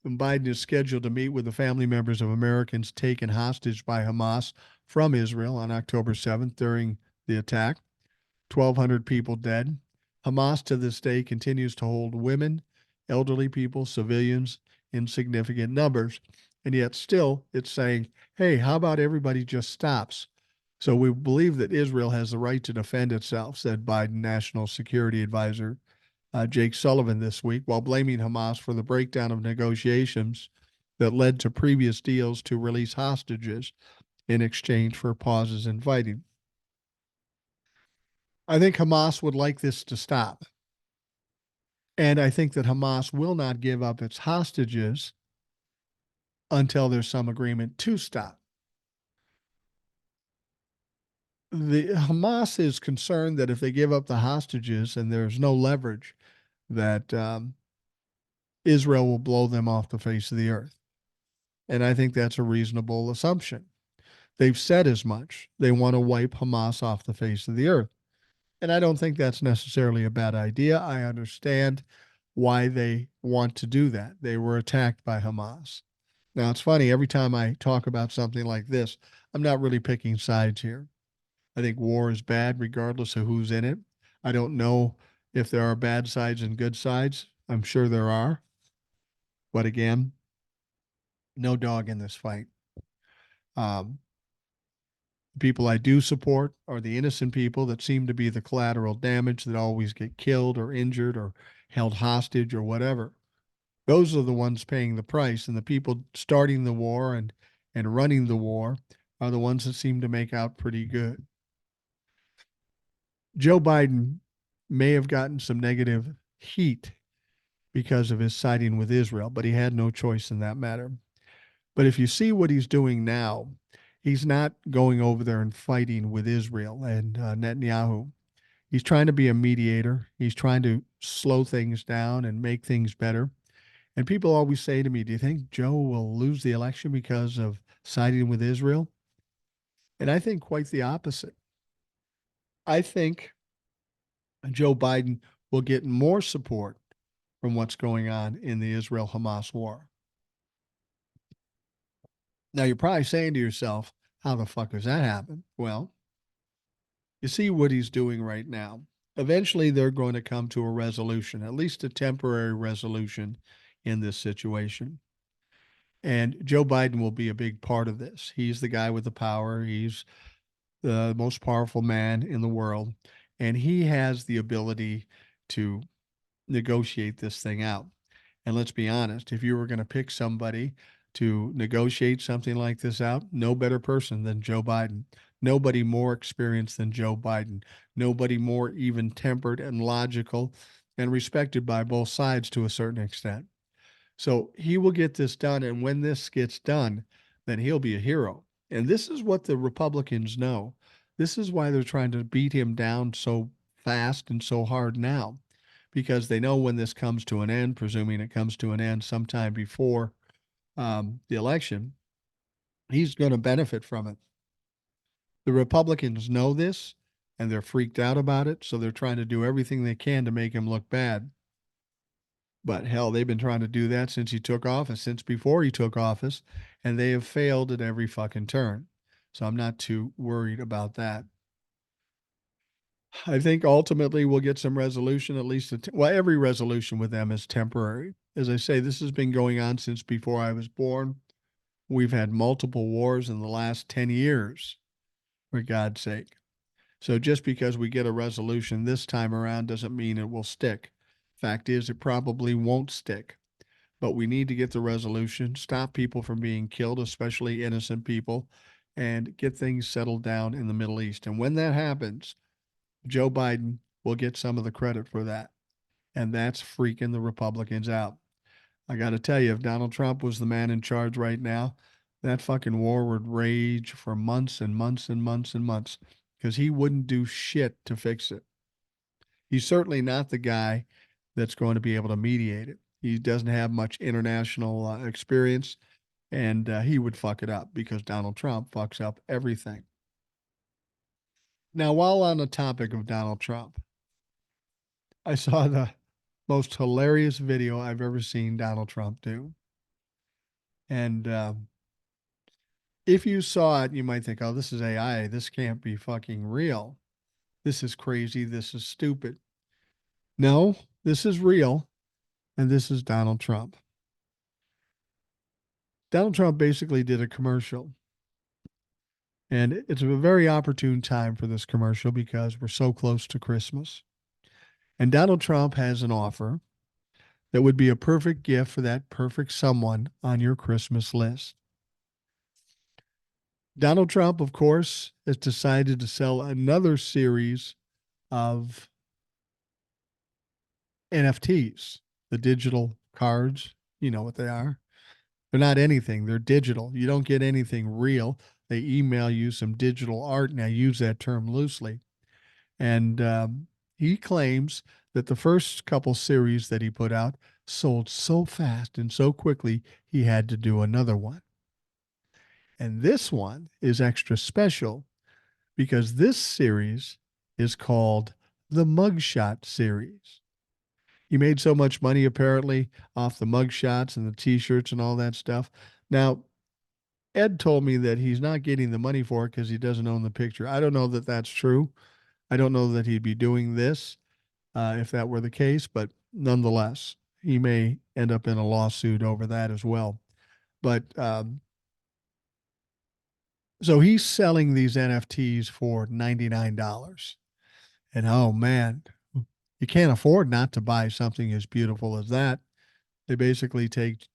S1: And Biden is scheduled to meet with the family members of Americans taken hostage by Hamas from Israel on October 7th during the attack. 1,200 people dead. Hamas to this day continues to hold women, elderly people, civilians in significant numbers. And yet still it's saying, hey, how about everybody just stops? So we believe that Israel has the right to defend itself, said Biden National Security Advisor Jake Sullivan this week, while blaming Hamas for the breakdown of negotiations that led to previous deals to release hostages in exchange for pauses in fighting. I think Hamas would like this to stop. And I think that Hamas will not give up its hostages until there's some agreement to stop. The Hamas is concerned that if they give up the hostages and there's no leverage, that Israel will blow them off the face of the earth. And I think that's a reasonable assumption. They've said as much. They want to wipe Hamas off the face of the earth. And I don't think that's necessarily a bad idea. I understand why they want to do that. They were attacked by Hamas. Now, it's funny, every time I talk about something like this, I'm not really picking sides here. I think war is bad regardless of who's in it. I don't know if there are bad sides and good sides. I'm sure there are. But again, no dog in this fight. People I do support are the innocent people that seem to be the collateral damage that always get killed or injured or held hostage or whatever. Those are the ones paying the price, and the people starting the war and running the war are the ones that seem to make out pretty good. Joe Biden may have gotten some negative heat because of his siding with Israel, but he had no choice in that matter. But if you see what he's doing now, he's not going over there and fighting with Israel and Netanyahu. He's trying to be a mediator. He's trying to slow things down and make things better. And people always say to me, do you think Joe will lose the election because of siding with Israel? And I think quite the opposite. I think Joe Biden will get more support from what's going on in the Israel Hamas war. Now, you're probably saying to yourself, how the fuck does that happen? Well, you see what he's doing right now. Eventually, they're going to come to a resolution, at least a temporary resolution in this situation. And Joe Biden will be a big part of this. He's the guy with the power. He's the most powerful man in the world. And he has the ability to negotiate this thing out. And let's be honest, if you were going to pick somebody to negotiate something like this out, no better person than Joe Biden. Nobody more experienced than Joe Biden. Nobody more even tempered and logical and respected by both sides to a certain extent. So he will get this done. And when this gets done, then he'll be a hero. And this is what the Republicans know. This is why they're trying to beat him down so fast and so hard now, because they know when this comes to an end, presuming it comes to an end sometime before the election, he's going to benefit from it. The Republicans know this and they're freaked out about it. So they're trying to do everything they can to make him look bad. But hell, they've been trying to do that since he took office, since before he took office, and they have failed at every fucking turn. So I'm not too worried about that. I think ultimately we'll get some resolution, at least, well, every resolution with them is temporary. As I say, this has been going on since before I was born. We've had multiple wars in the last 10 years, for God's sake. So just because we get a resolution this time around doesn't mean it will stick. Fact is, it probably won't stick. But we need to get the resolution, stop people from being killed, especially innocent people, and get things settled down in the Middle East. And when that happens, Joe Biden will get some of the credit for that. And that's freaking the Republicans out. I got to tell you, if Donald Trump was the man in charge right now, that fucking war would rage for months and months and months and months because he wouldn't do shit to fix it. He's certainly not the guy that's going to be able to mediate it. He doesn't have much international experience, and he would fuck it up because Donald Trump fucks up everything. Now, while on the topic of Donald Trump, I saw the most hilarious video I've ever seen Donald Trump do. And if you saw it, you might think, oh, this is AI. This can't be fucking real. This is crazy. This is stupid. No, this is real. And this is Donald Trump. Donald Trump basically did a commercial. And it's a very opportune time for this commercial because we're so close to Christmas. And Donald Trump has an offer that would be a perfect gift for that perfect someone on your Christmas list. Donald Trump, of course, has decided to sell another series of NFTs, the digital cards. You know what they are. They're not anything, they're digital. You don't get anything real. They email you some digital art, and I use that term loosely. And he claims that the first couple series that he put out sold so fast and so quickly, he had to do another one. And this one is extra special because this series is called the Mugshot series. He made so much money apparently off the mugshots and the t-shirts and all that stuff. Now, Ed told me that he's not getting the money for it because he doesn't own the picture. I don't know that that's true. I don't know that he'd be doing this if that were the case, but nonetheless, he may end up in a lawsuit over that as well. But so he's selling these NFTs for $99. And oh man, you can't afford not to buy something as beautiful as that. They basically take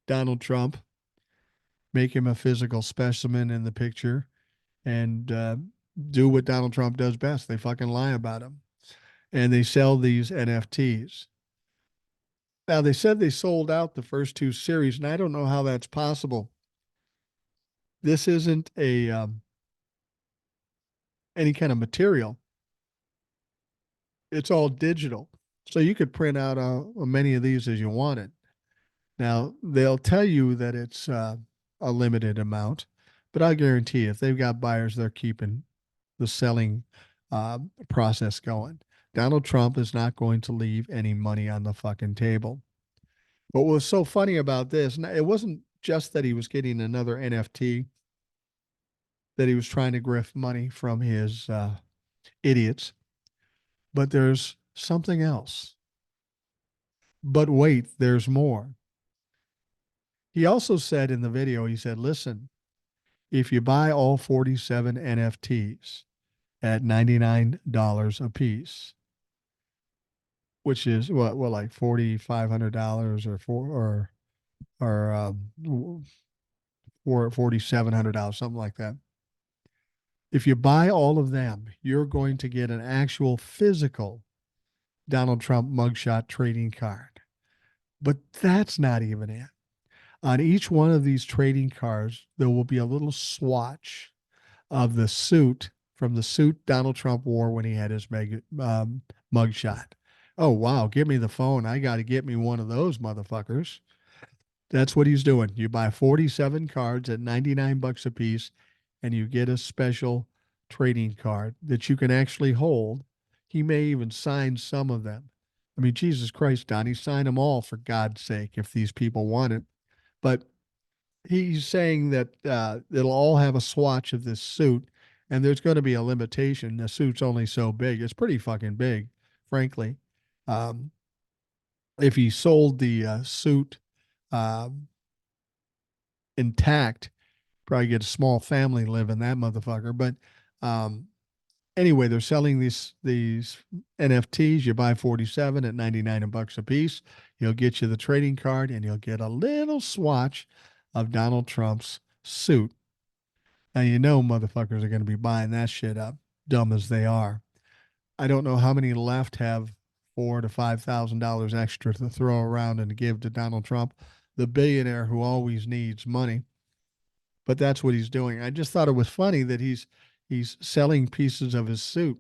S1: Donald Trump, make him a physical specimen in the picture, and do what Donald Trump does best. They fucking lie about him. And they sell these NFTs. Now, they said they sold out the first two series, and I don't know how that's possible. This isn't a any kind of material. It's all digital. So you could print out many of these as you wanted. Now, they'll tell you that it's a limited amount, but I guarantee if they've got buyers, they're keeping the selling process going. Donald Trump is not going to leave any money on the fucking table. But what was so funny about this, it wasn't just that he was getting another NFT, that he was trying to grift money from his idiots, but there's something else. But wait, there's more. He also said in the video, he said, listen, if you buy all 47 NFTs at $99 a piece, which is what like $4,500 or $4,700, something like that. If you buy all of them, you're going to get an actual physical Donald Trump mugshot trading card. But that's not even it. On each one of these trading cards, there will be a little swatch of the suit from the suit Donald Trump wore when he had his mugshot. Oh, wow. Give me the phone. I got to get me one of those motherfuckers. That's what he's doing. You buy 47 cards at 99 bucks a piece, and you get a special trading card that you can actually hold. He may even sign some of them. I mean, Jesus Christ, Donnie, sign them all for God's sake if these people want it. But he's saying that it'll all have a swatch of this suit, and there's going to be a limitation. The suit's only so big. It's pretty fucking big, frankly. Um, if he sold the suit um, intact, probably get a small family live in that motherfucker. But um, anyway, they're selling these NFTs. You buy 47 at 99 bucks a piece. He'll get you the trading card, and you'll get a little swatch of Donald Trump's suit. Now you know motherfuckers are going to be buying that shit up, dumb as they are. I don't know how many left have $4,000 to $5,000 extra to throw around and give to Donald Trump, the billionaire who always needs money. But that's what he's doing. I just thought it was funny that he's selling pieces of his suit.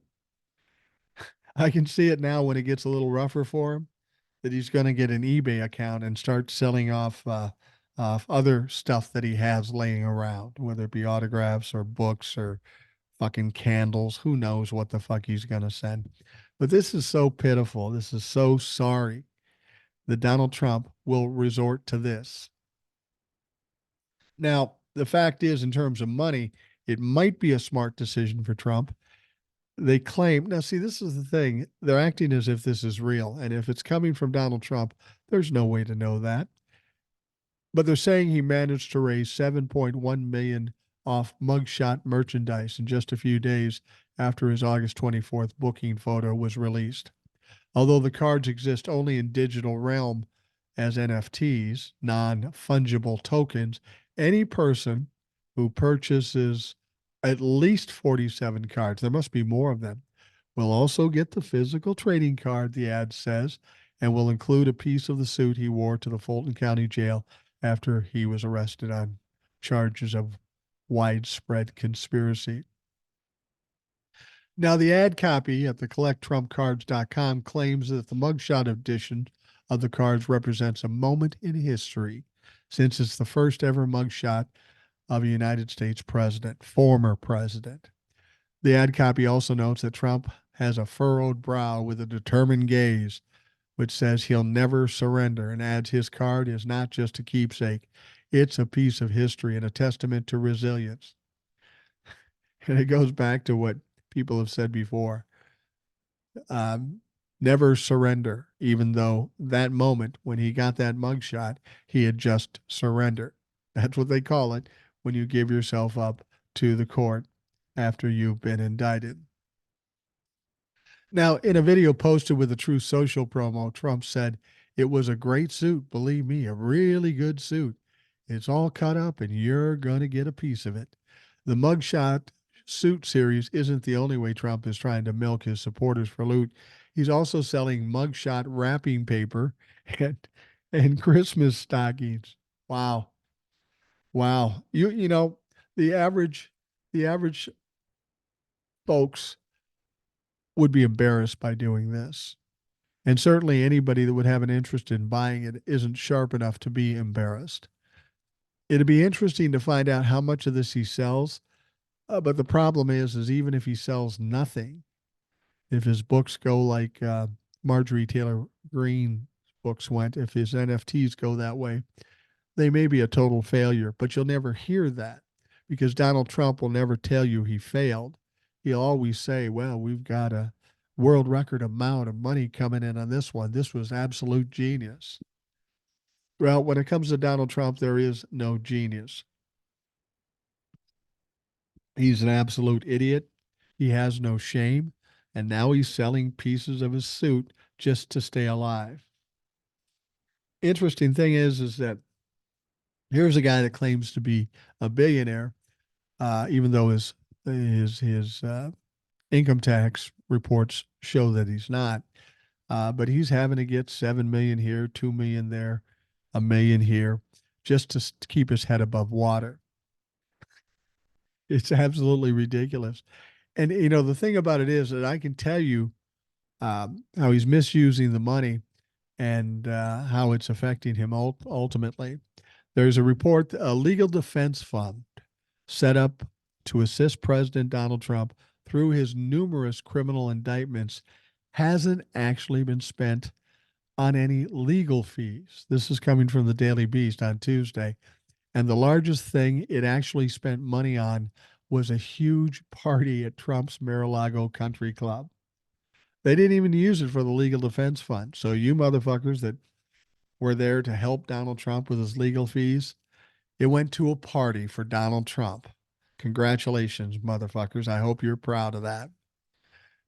S1: I can see it now when it gets a little rougher for him that he's going to get an eBay account and start selling off other stuff that he has laying around, whether it be autographs or books or fucking candles. Who knows what the fuck he's going to send? But this is so pitiful. This is so sorry that Donald Trump will resort to this. Now, the fact is, in terms of money, it might be a smart decision for Trump. They claim, now, see, this is the thing. They're acting as if this is real. And if it's coming from Donald Trump, there's no way to know that. But they're saying he managed to raise 7.1 million off mugshot merchandise in just a few days after his August 24th booking photo was released. Although the cards exist only in digital realm as NFTs, non-fungible tokens, any person who purchases at least 47 cards, there must be more of them, will also get the physical trading card, the ad says, and will include a piece of the suit he wore to the Fulton County Jail after he was arrested on charges of widespread conspiracy. Now, the ad copy at the collecttrumpcards.com claims that the mugshot edition of the cards represents a moment in history since it's the first ever mugshot of a United States president, former president. The ad copy also notes that Trump has a furrowed brow with a determined gaze, which says he'll never surrender, and adds his card is not just a keepsake, it's a piece of history and a testament to resilience. And it goes back to what people have said before. Um, Never surrender, even though that moment when he got that mugshot, he had just surrendered. That's what they call it when you give yourself up to the court after you've been indicted. Now, in a video posted with a True Social promo, Trump said, "It was a great suit, believe me, a really good suit. It's all cut up and you're going to get a piece of it." The mugshot suit series isn't the only way Trump is trying to milk his supporters for loot. He's also selling mugshot wrapping paper and, and Christmas stockings. Wow. Wow. You know, the average folks would be embarrassed by doing this. And certainly anybody that would have an interest in buying it isn't sharp enough to be embarrassed. It'd be interesting to find out how much of this he sells. But the problem is even if he sells nothing, if his books go like Marjorie Taylor Greene's books went, if his NFTs go that way, they may be a total failure. But you'll never hear that because Donald Trump will never tell you he failed. He'll always say, well, we've got a world record amount of money coming in on this one. This was absolute genius. Well, when it comes to Donald Trump, there is no genius. He's an absolute idiot. He has no shame. And now he's selling pieces of his suit just to stay alive. Interesting thing is that here's a guy that claims to be a billionaire, even though his income tax reports show that he's not. But he's having to get 7 million here, 2 million there, a million here, just to keep his head above water. It's absolutely ridiculous. And the thing about it is that I can tell you how he's misusing the money and how it's affecting him ultimately. There's a report, a legal defense fund set up to assist President Donald Trump through his numerous criminal indictments hasn't actually been spent on any legal fees. This is coming from the Daily Beast on Tuesday. And the largest thing it actually spent money on was a huge party at Trump's Mar-a-Lago Country Club. They didn't even use it for the legal defense fund. So you motherfuckers that were there to help Donald Trump with his legal fees, it went to a party for Donald Trump. Congratulations, motherfuckers. I hope you're proud of that.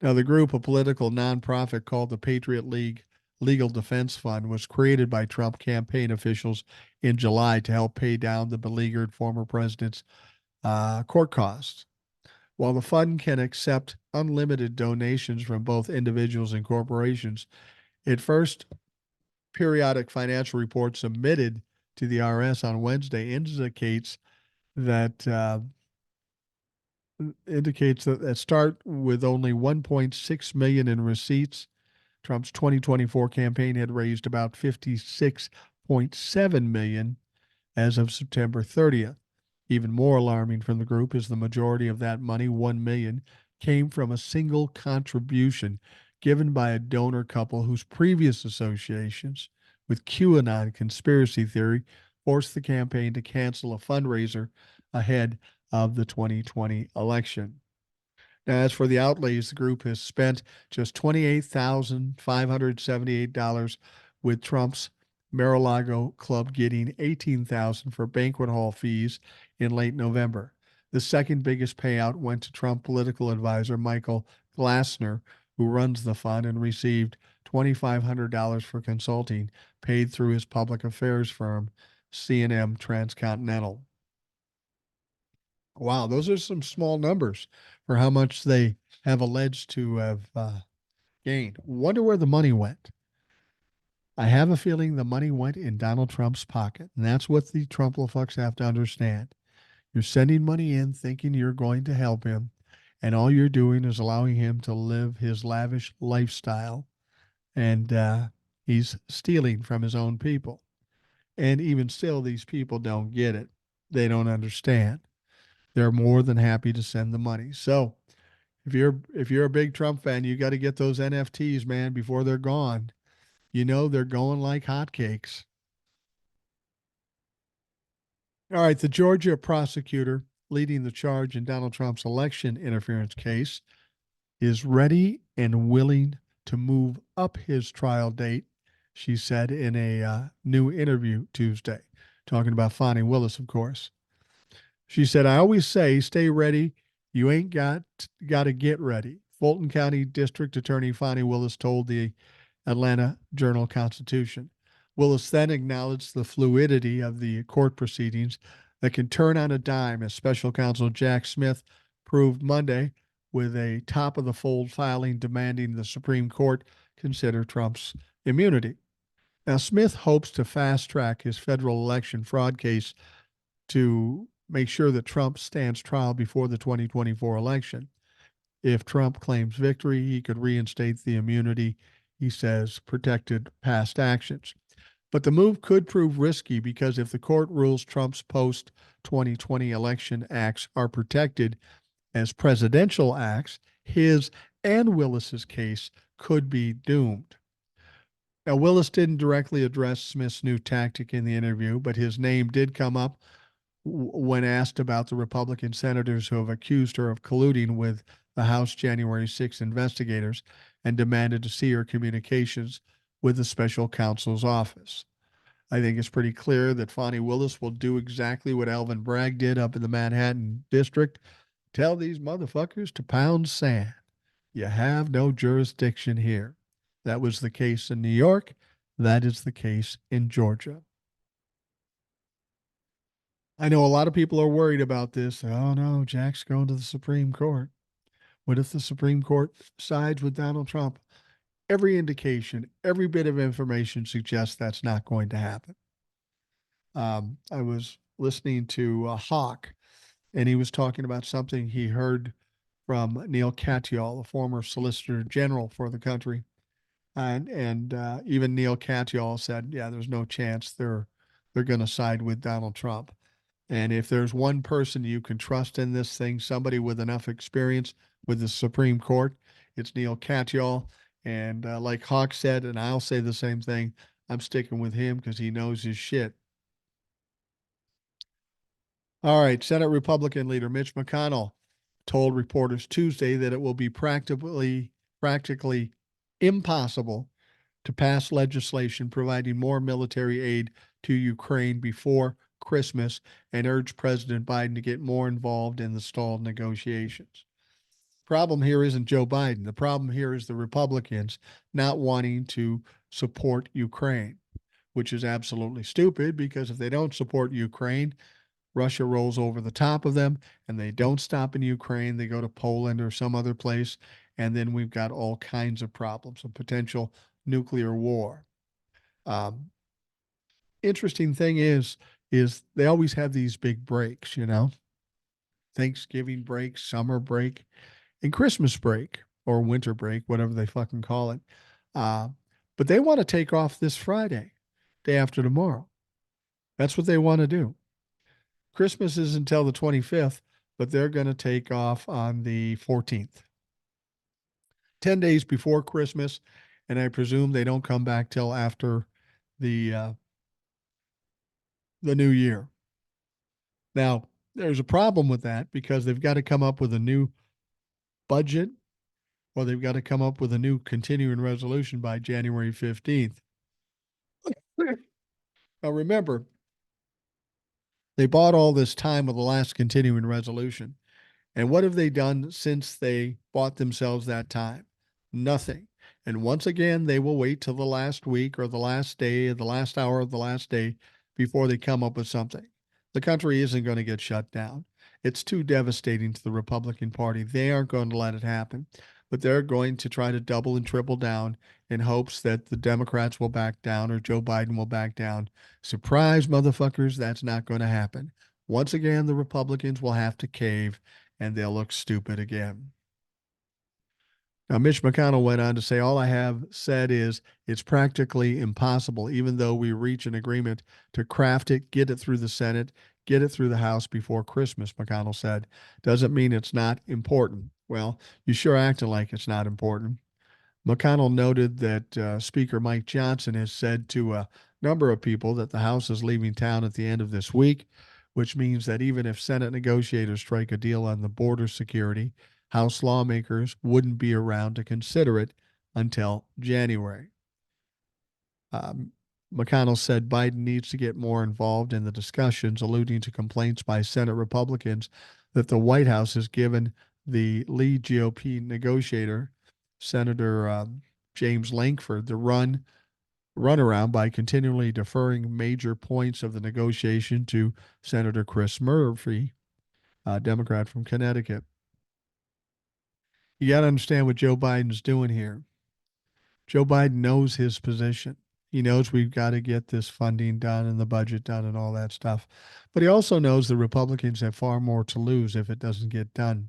S1: Now, the group, a political nonprofit called the Patriot League Legal Defense Fund, was created by Trump campaign officials in July to help pay down the beleaguered former president's court costs. While the fund can accept unlimited donations from both individuals and corporations, its first periodic financial report submitted to the IRS on Wednesday that start with only 1.6 million in receipts. Trump's 2024 campaign had raised about 56.7 million as of September 30th. Even more alarming from the group is the majority of that money, 1 million, came from a single contribution given by a donor couple whose previous associations with QAnon conspiracy theory forced the campaign to cancel a fundraiser ahead of the 2020 election. Now, as for the outlays, the group has spent just $28,578 with Trump's Mar-a-Lago club getting $18,000 for banquet hall fees in late November. The second biggest payout went to Trump political advisor Michael Glassner, who runs the fund and received $2,500 for consulting paid through his public affairs firm, C&M Transcontinental. Wow, those are some small numbers for how much they have alleged to have gained. Wonder where the money went. I have a feeling the money went in Donald Trump's pocket, and that's what the Trump-fucks have to understand. You're sending money in thinking you're going to help him, and all you're doing is allowing him to live his lavish lifestyle, and he's stealing from his own people. And even still, these people don't get it. They don't understand. They're more than happy to send the money. So if you're a big Trump fan, you got to get those NFTs, man, before they're gone. They're going like hotcakes. All right, the Georgia prosecutor leading the charge in Donald Trump's election interference case is ready and willing to move up his trial date, she said in a new interview Tuesday, talking about Fani Willis, of course. She said, I always say, stay ready. You ain't got to get ready. Fulton County District Attorney Fani Willis told the Atlanta Journal-Constitution. Willis then acknowledged the fluidity of the court proceedings that can turn on a dime, as special counsel Jack Smith proved Monday with a top-of-the-fold filing demanding the Supreme Court consider Trump's immunity. Now, Smith hopes to fast-track his federal election fraud case to make sure that Trump stands trial before the 2024 election. If Trump claims victory, he could reinstate the immunity he says protected past actions. But the move could prove risky because if the court rules Trump's post-2020 election acts are protected as presidential acts, his and Willis's case could be doomed. Now, Willis didn't directly address Smith's new tactic in the interview, but his name did come up when asked about the Republican senators who have accused her of colluding with the House January 6 investigators and demanded to see her communications with the special counsel's office. I think it's pretty clear that Fonnie Willis will do exactly what Alvin Bragg did up in the Manhattan district. Tell these motherfuckers to pound sand. You have no jurisdiction here. That was the case in New York. That is the case in Georgia. I know a lot of people are worried about this. Oh no, Jack's going to the Supreme Court. What if the Supreme Court sides with Donald Trump? Every indication, every bit of information suggests that's not going to happen. I was listening to Hawk, and he was talking about something he heard from Neil Katyal, the former Solicitor General for the country, and even Neil Katyal said, "Yeah, there's no chance they're going to side with Donald Trump." And if there's one person you can trust in this thing, somebody with enough experience with the Supreme Court, it's Neil Katyal. And like Hawk said, and I'll say the same thing, I'm sticking with him because he knows his shit. All right, Senate Republican leader Mitch McConnell told reporters Tuesday that it will be practically impossible to pass legislation providing more military aid to Ukraine before Christmas and urged President Biden to get more involved in the stalled negotiations. Problem here isn't Joe Biden. The problem here is the Republicans not wanting to support Ukraine, which is absolutely stupid because if they don't support Ukraine, Russia rolls over the top of them and they don't stop in Ukraine. They go to Poland or some other place. And then we've got all kinds of problems, a potential nuclear war. Um, Interesting thing is they always have these big breaks, Thanksgiving break, summer break, and Christmas break or winter break, whatever they fucking call it. Uh, but they want to take off this Friday, day after tomorrow. That's what they want to do. Christmas is until the 25th, but they're going to take off on the 14th, 10 days before Christmas. And I presume they don't come back till after the uh, the new year. Now, there's a problem with that because they've got to come up with a new budget or they've got to come up with a new continuing resolution by January 15th. Now, remember, they bought all this time with the last continuing resolution. And what have they done since they bought themselves that time? Nothing. And once again, they will wait till the last week or the last day or the last hour of the last day before they come up with something. The country isn't going to get shut down. It's too devastating to the Republican Party. They aren't going to let it happen, but they're going to try to double and triple down in hopes that the Democrats will back down or Joe Biden will back down. Surprise, motherfuckers, that's not going to happen. Once again, the Republicans will have to cave and they'll look stupid again. Now, Mitch McConnell went on to say, all I have said is it's practically impossible, even though we reach an agreement to craft it, get it through the Senate, get it through the House before Christmas, McConnell said. Doesn't mean it's not important. Well, you sure acting like it's not important. McConnell noted that Speaker Mike Johnson has said to a number of people that the House is leaving town at the end of this week, which means that even if Senate negotiators strike a deal on the border security, House lawmakers wouldn't be around to consider it until January. Um, McConnell said Biden needs to get more involved in the discussions, alluding to complaints by Senate Republicans that the White House has given the lead GOP negotiator, Senator James Lankford, the runaround by continually deferring major points of the negotiation to Senator Chris Murphy, a Democrat from Connecticut. You got to understand what Joe Biden's doing here. Joe Biden knows his position. He knows we've got to get this funding done and the budget done and all that stuff. But he also knows the Republicans have far more to lose if it doesn't get done.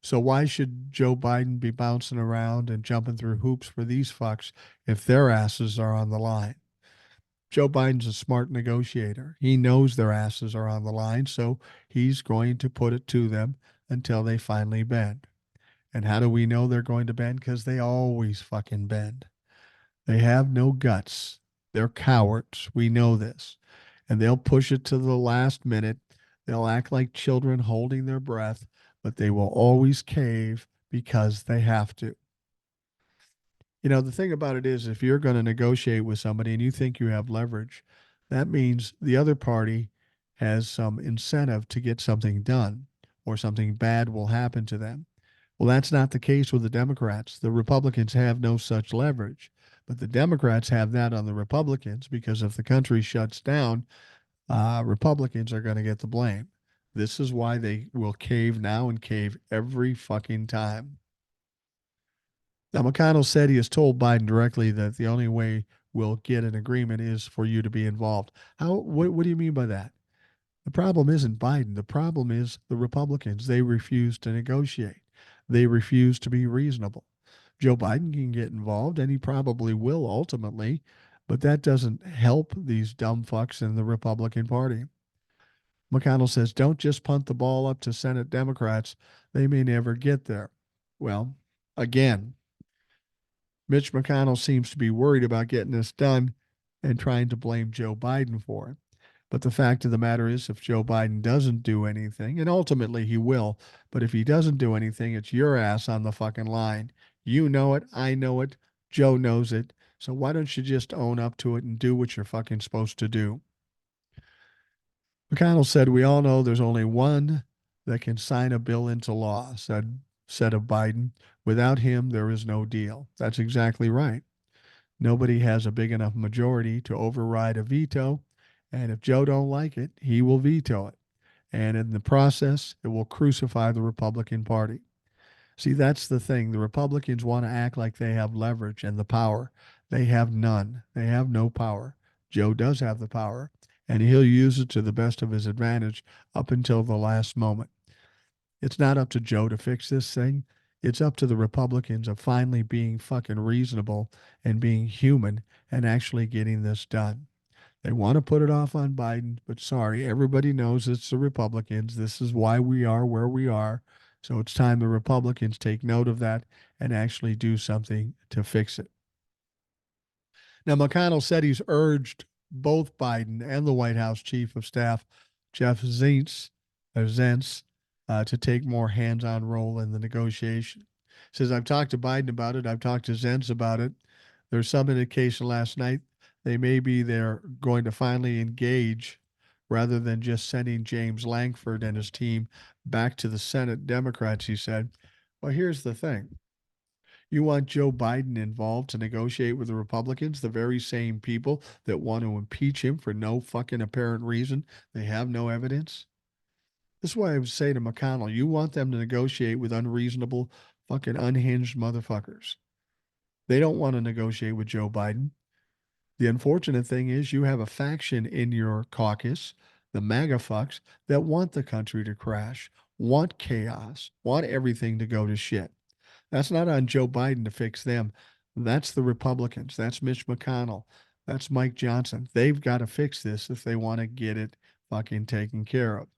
S1: So why should Joe Biden be bouncing around and jumping through hoops for these fucks if their asses are on the line? Joe Biden's a smart negotiator. He knows their asses are on the line, so he's going to put it to them until they finally bend. And how do we know they're going to bend? Because they always fucking bend. They have no guts. They're cowards. We know this. And they'll push it to the last minute. They'll act like children holding their breath, but they will always cave because they have to. The thing about it is, if you're going to negotiate with somebody and you think you have leverage, That means the other party has some incentive to get something done or something bad will happen to them. Well, that's not the case with the Democrats. The Republicans have no such leverage, but the Democrats have that on the Republicans because if the country shuts down, Republicans are going to get the blame. This is why they will cave now and cave every fucking time. Now, McConnell said he has told Biden directly that the only way we'll get an agreement is for you to be involved. What do you mean by that? The problem isn't Biden. The problem is the Republicans. They refuse to negotiate. They refuse to be reasonable. Joe Biden can get involved, and he probably will ultimately, but that doesn't help these dumb fucks in the Republican Party. McConnell says, don't just punt the ball up to Senate Democrats. They may never get there. Well, again, Mitch McConnell seems to be worried about getting this done and trying to blame Joe Biden for it. But the fact of the matter is, if Joe Biden doesn't do anything, and ultimately he will, but if he doesn't do anything, it's your ass on the fucking line. You know it. I know it. Joe knows it. So why don't you just own up to it and do what you're fucking supposed to do? McConnell said, we all know there's only one that can sign a bill into law, said of Biden. Without him, there is no deal. That's exactly right. Nobody has a big enough majority to override a veto. And if Joe don't like it, he will veto it. And in the process, it will crucify the Republican Party. See, that's the thing. The Republicans want to act like they have leverage and the power. They have none. They have no power. Joe does have the power, and he'll use it to the best of his advantage up until the last moment. It's not up to Joe to fix this thing. It's up to the Republicans of finally being fucking reasonable and being human and actually getting this done. They want to put it off on Biden, but sorry, everybody knows it's the Republicans. This is why we are where we are. So it's time the Republicans take note of that and actually do something to fix it. Now, McConnell said he's urged both Biden and the White House Chief of Staff, Jeff Zients, to take more hands-on role in the negotiation. Says, I've talked to Biden about it. I've talked to Zients about it. There's some indication last night they're going to finally engage rather than just sending James Lankford and his team back to the Senate Democrats, he said. Well, here's the thing. You want Joe Biden involved to negotiate with the Republicans, the very same people that want to impeach him for no fucking apparent reason. They have no evidence. This is why I would say to McConnell, you want them to negotiate with unreasonable, fucking unhinged motherfuckers. They don't want to negotiate with Joe Biden. The unfortunate thing is you have a faction in your caucus, the MAGA fucks, that want the country to crash, want chaos, want everything to go to shit. That's not on Joe Biden to fix them. That's the Republicans. That's Mitch McConnell. That's Mike Johnson. They've got to fix this if they want to get it fucking taken care of.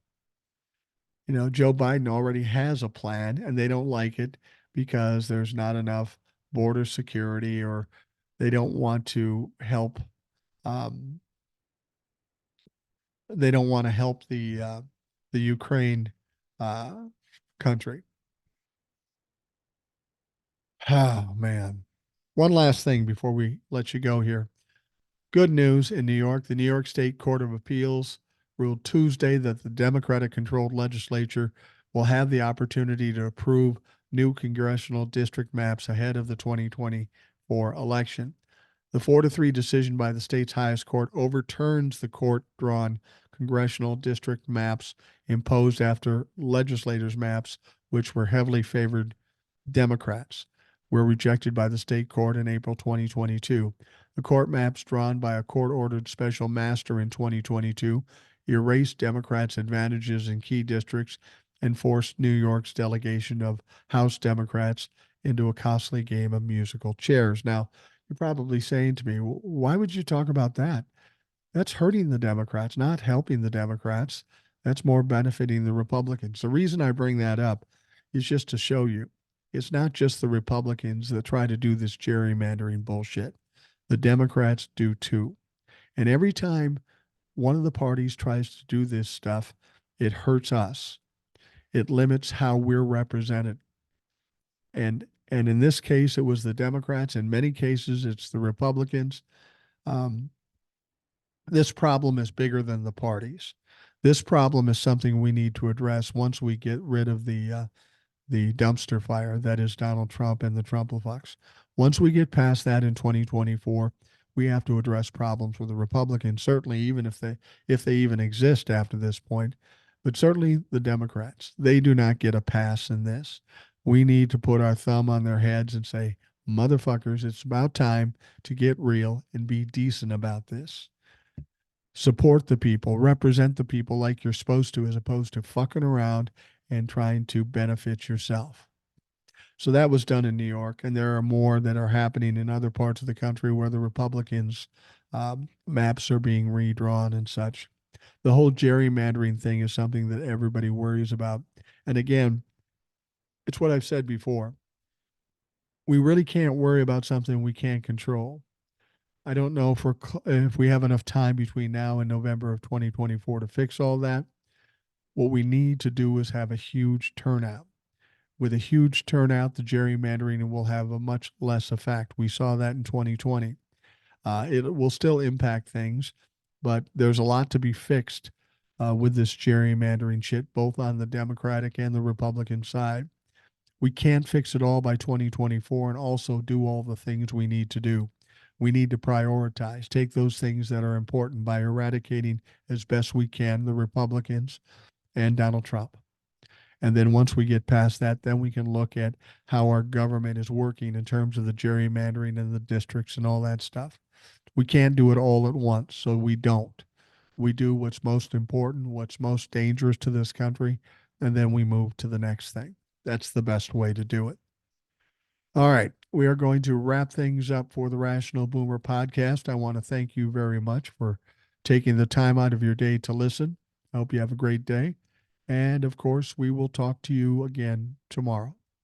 S1: You know, Joe Biden already has a plan and they don't like it because there's not enough border security or they don't want to help. Um, they don't want to help the Ukraine uh, country. Oh man. One last thing before we let you go here. Good news in New York. The New York State Court of Appeals ruled Tuesday that the Democratic controlled legislature will have the opportunity to approve new congressional district maps ahead of the 2024 election. The 4-3 decision by the state's highest court overturns the court drawn congressional district maps imposed after legislators' maps, which were heavily favored Democrats, were rejected by the state court in April 2022. The court maps drawn by a court-ordered special master in 2022 erased Democrats' advantages in key districts and forced New York's delegation of House Democrats into a costly game of musical chairs. Now, you're probably saying to me, why would you talk about that? That's hurting the Democrats, not helping the Democrats. That's more benefiting the Republicans. The reason I bring that up is just to show you it's not just the Republicans that try to do this gerrymandering bullshit. The Democrats do too. And every time one of the parties tries to do this stuff, it hurts us. It limits how we're represented. And in this case, it was the Democrats. In many cases, it's the Republicans. Um, This problem is bigger than the parties. This problem is something we need to address once we get rid of the dumpster fire that is Donald Trump and the Trumplifucks. Once we get past that in 2024, we have to address problems with the Republicans, certainly even if they even exist after this point, but certainly the Democrats. They do not get a pass in this. We need to put our thumb on their heads and say, motherfuckers, it's about time to get real and be decent about this. Support the people, represent the people like you're supposed to, as opposed to fucking around and trying to benefit yourself. So that was done in New York, and there are more that are happening in other parts of the country where the Republicans' maps are being redrawn and such. The whole gerrymandering thing is something that everybody worries about. And again, it's what I've said before. We really can't worry about something we can't control. I don't know if we have enough time between now and November of 2024 to fix all that. What we need to do is have a huge turnout. With a huge turnout, the gerrymandering will have a much less effect. We saw that in 2020. It will still impact things, but there's a lot to be fixed with this gerrymandering shit, both on the Democratic and the Republican side. We can't fix it all by 2024 and also do all the things we need to do. We need to prioritize, take those things that are important by eradicating as best we can the Republicans and Donald Trump. And then once we get past that, then we can look at how our government is working in terms of the gerrymandering and the districts and all that stuff. We can't do it all at once, so we don't. We do what's most important, what's most dangerous to this country, and then we move to the next thing. That's the best way to do it. All right. We are going to wrap things up for the Rational Boomer podcast. I want to thank you very much for taking the time out of your day to listen. I hope you have a great day. And of course, we will talk to you again tomorrow.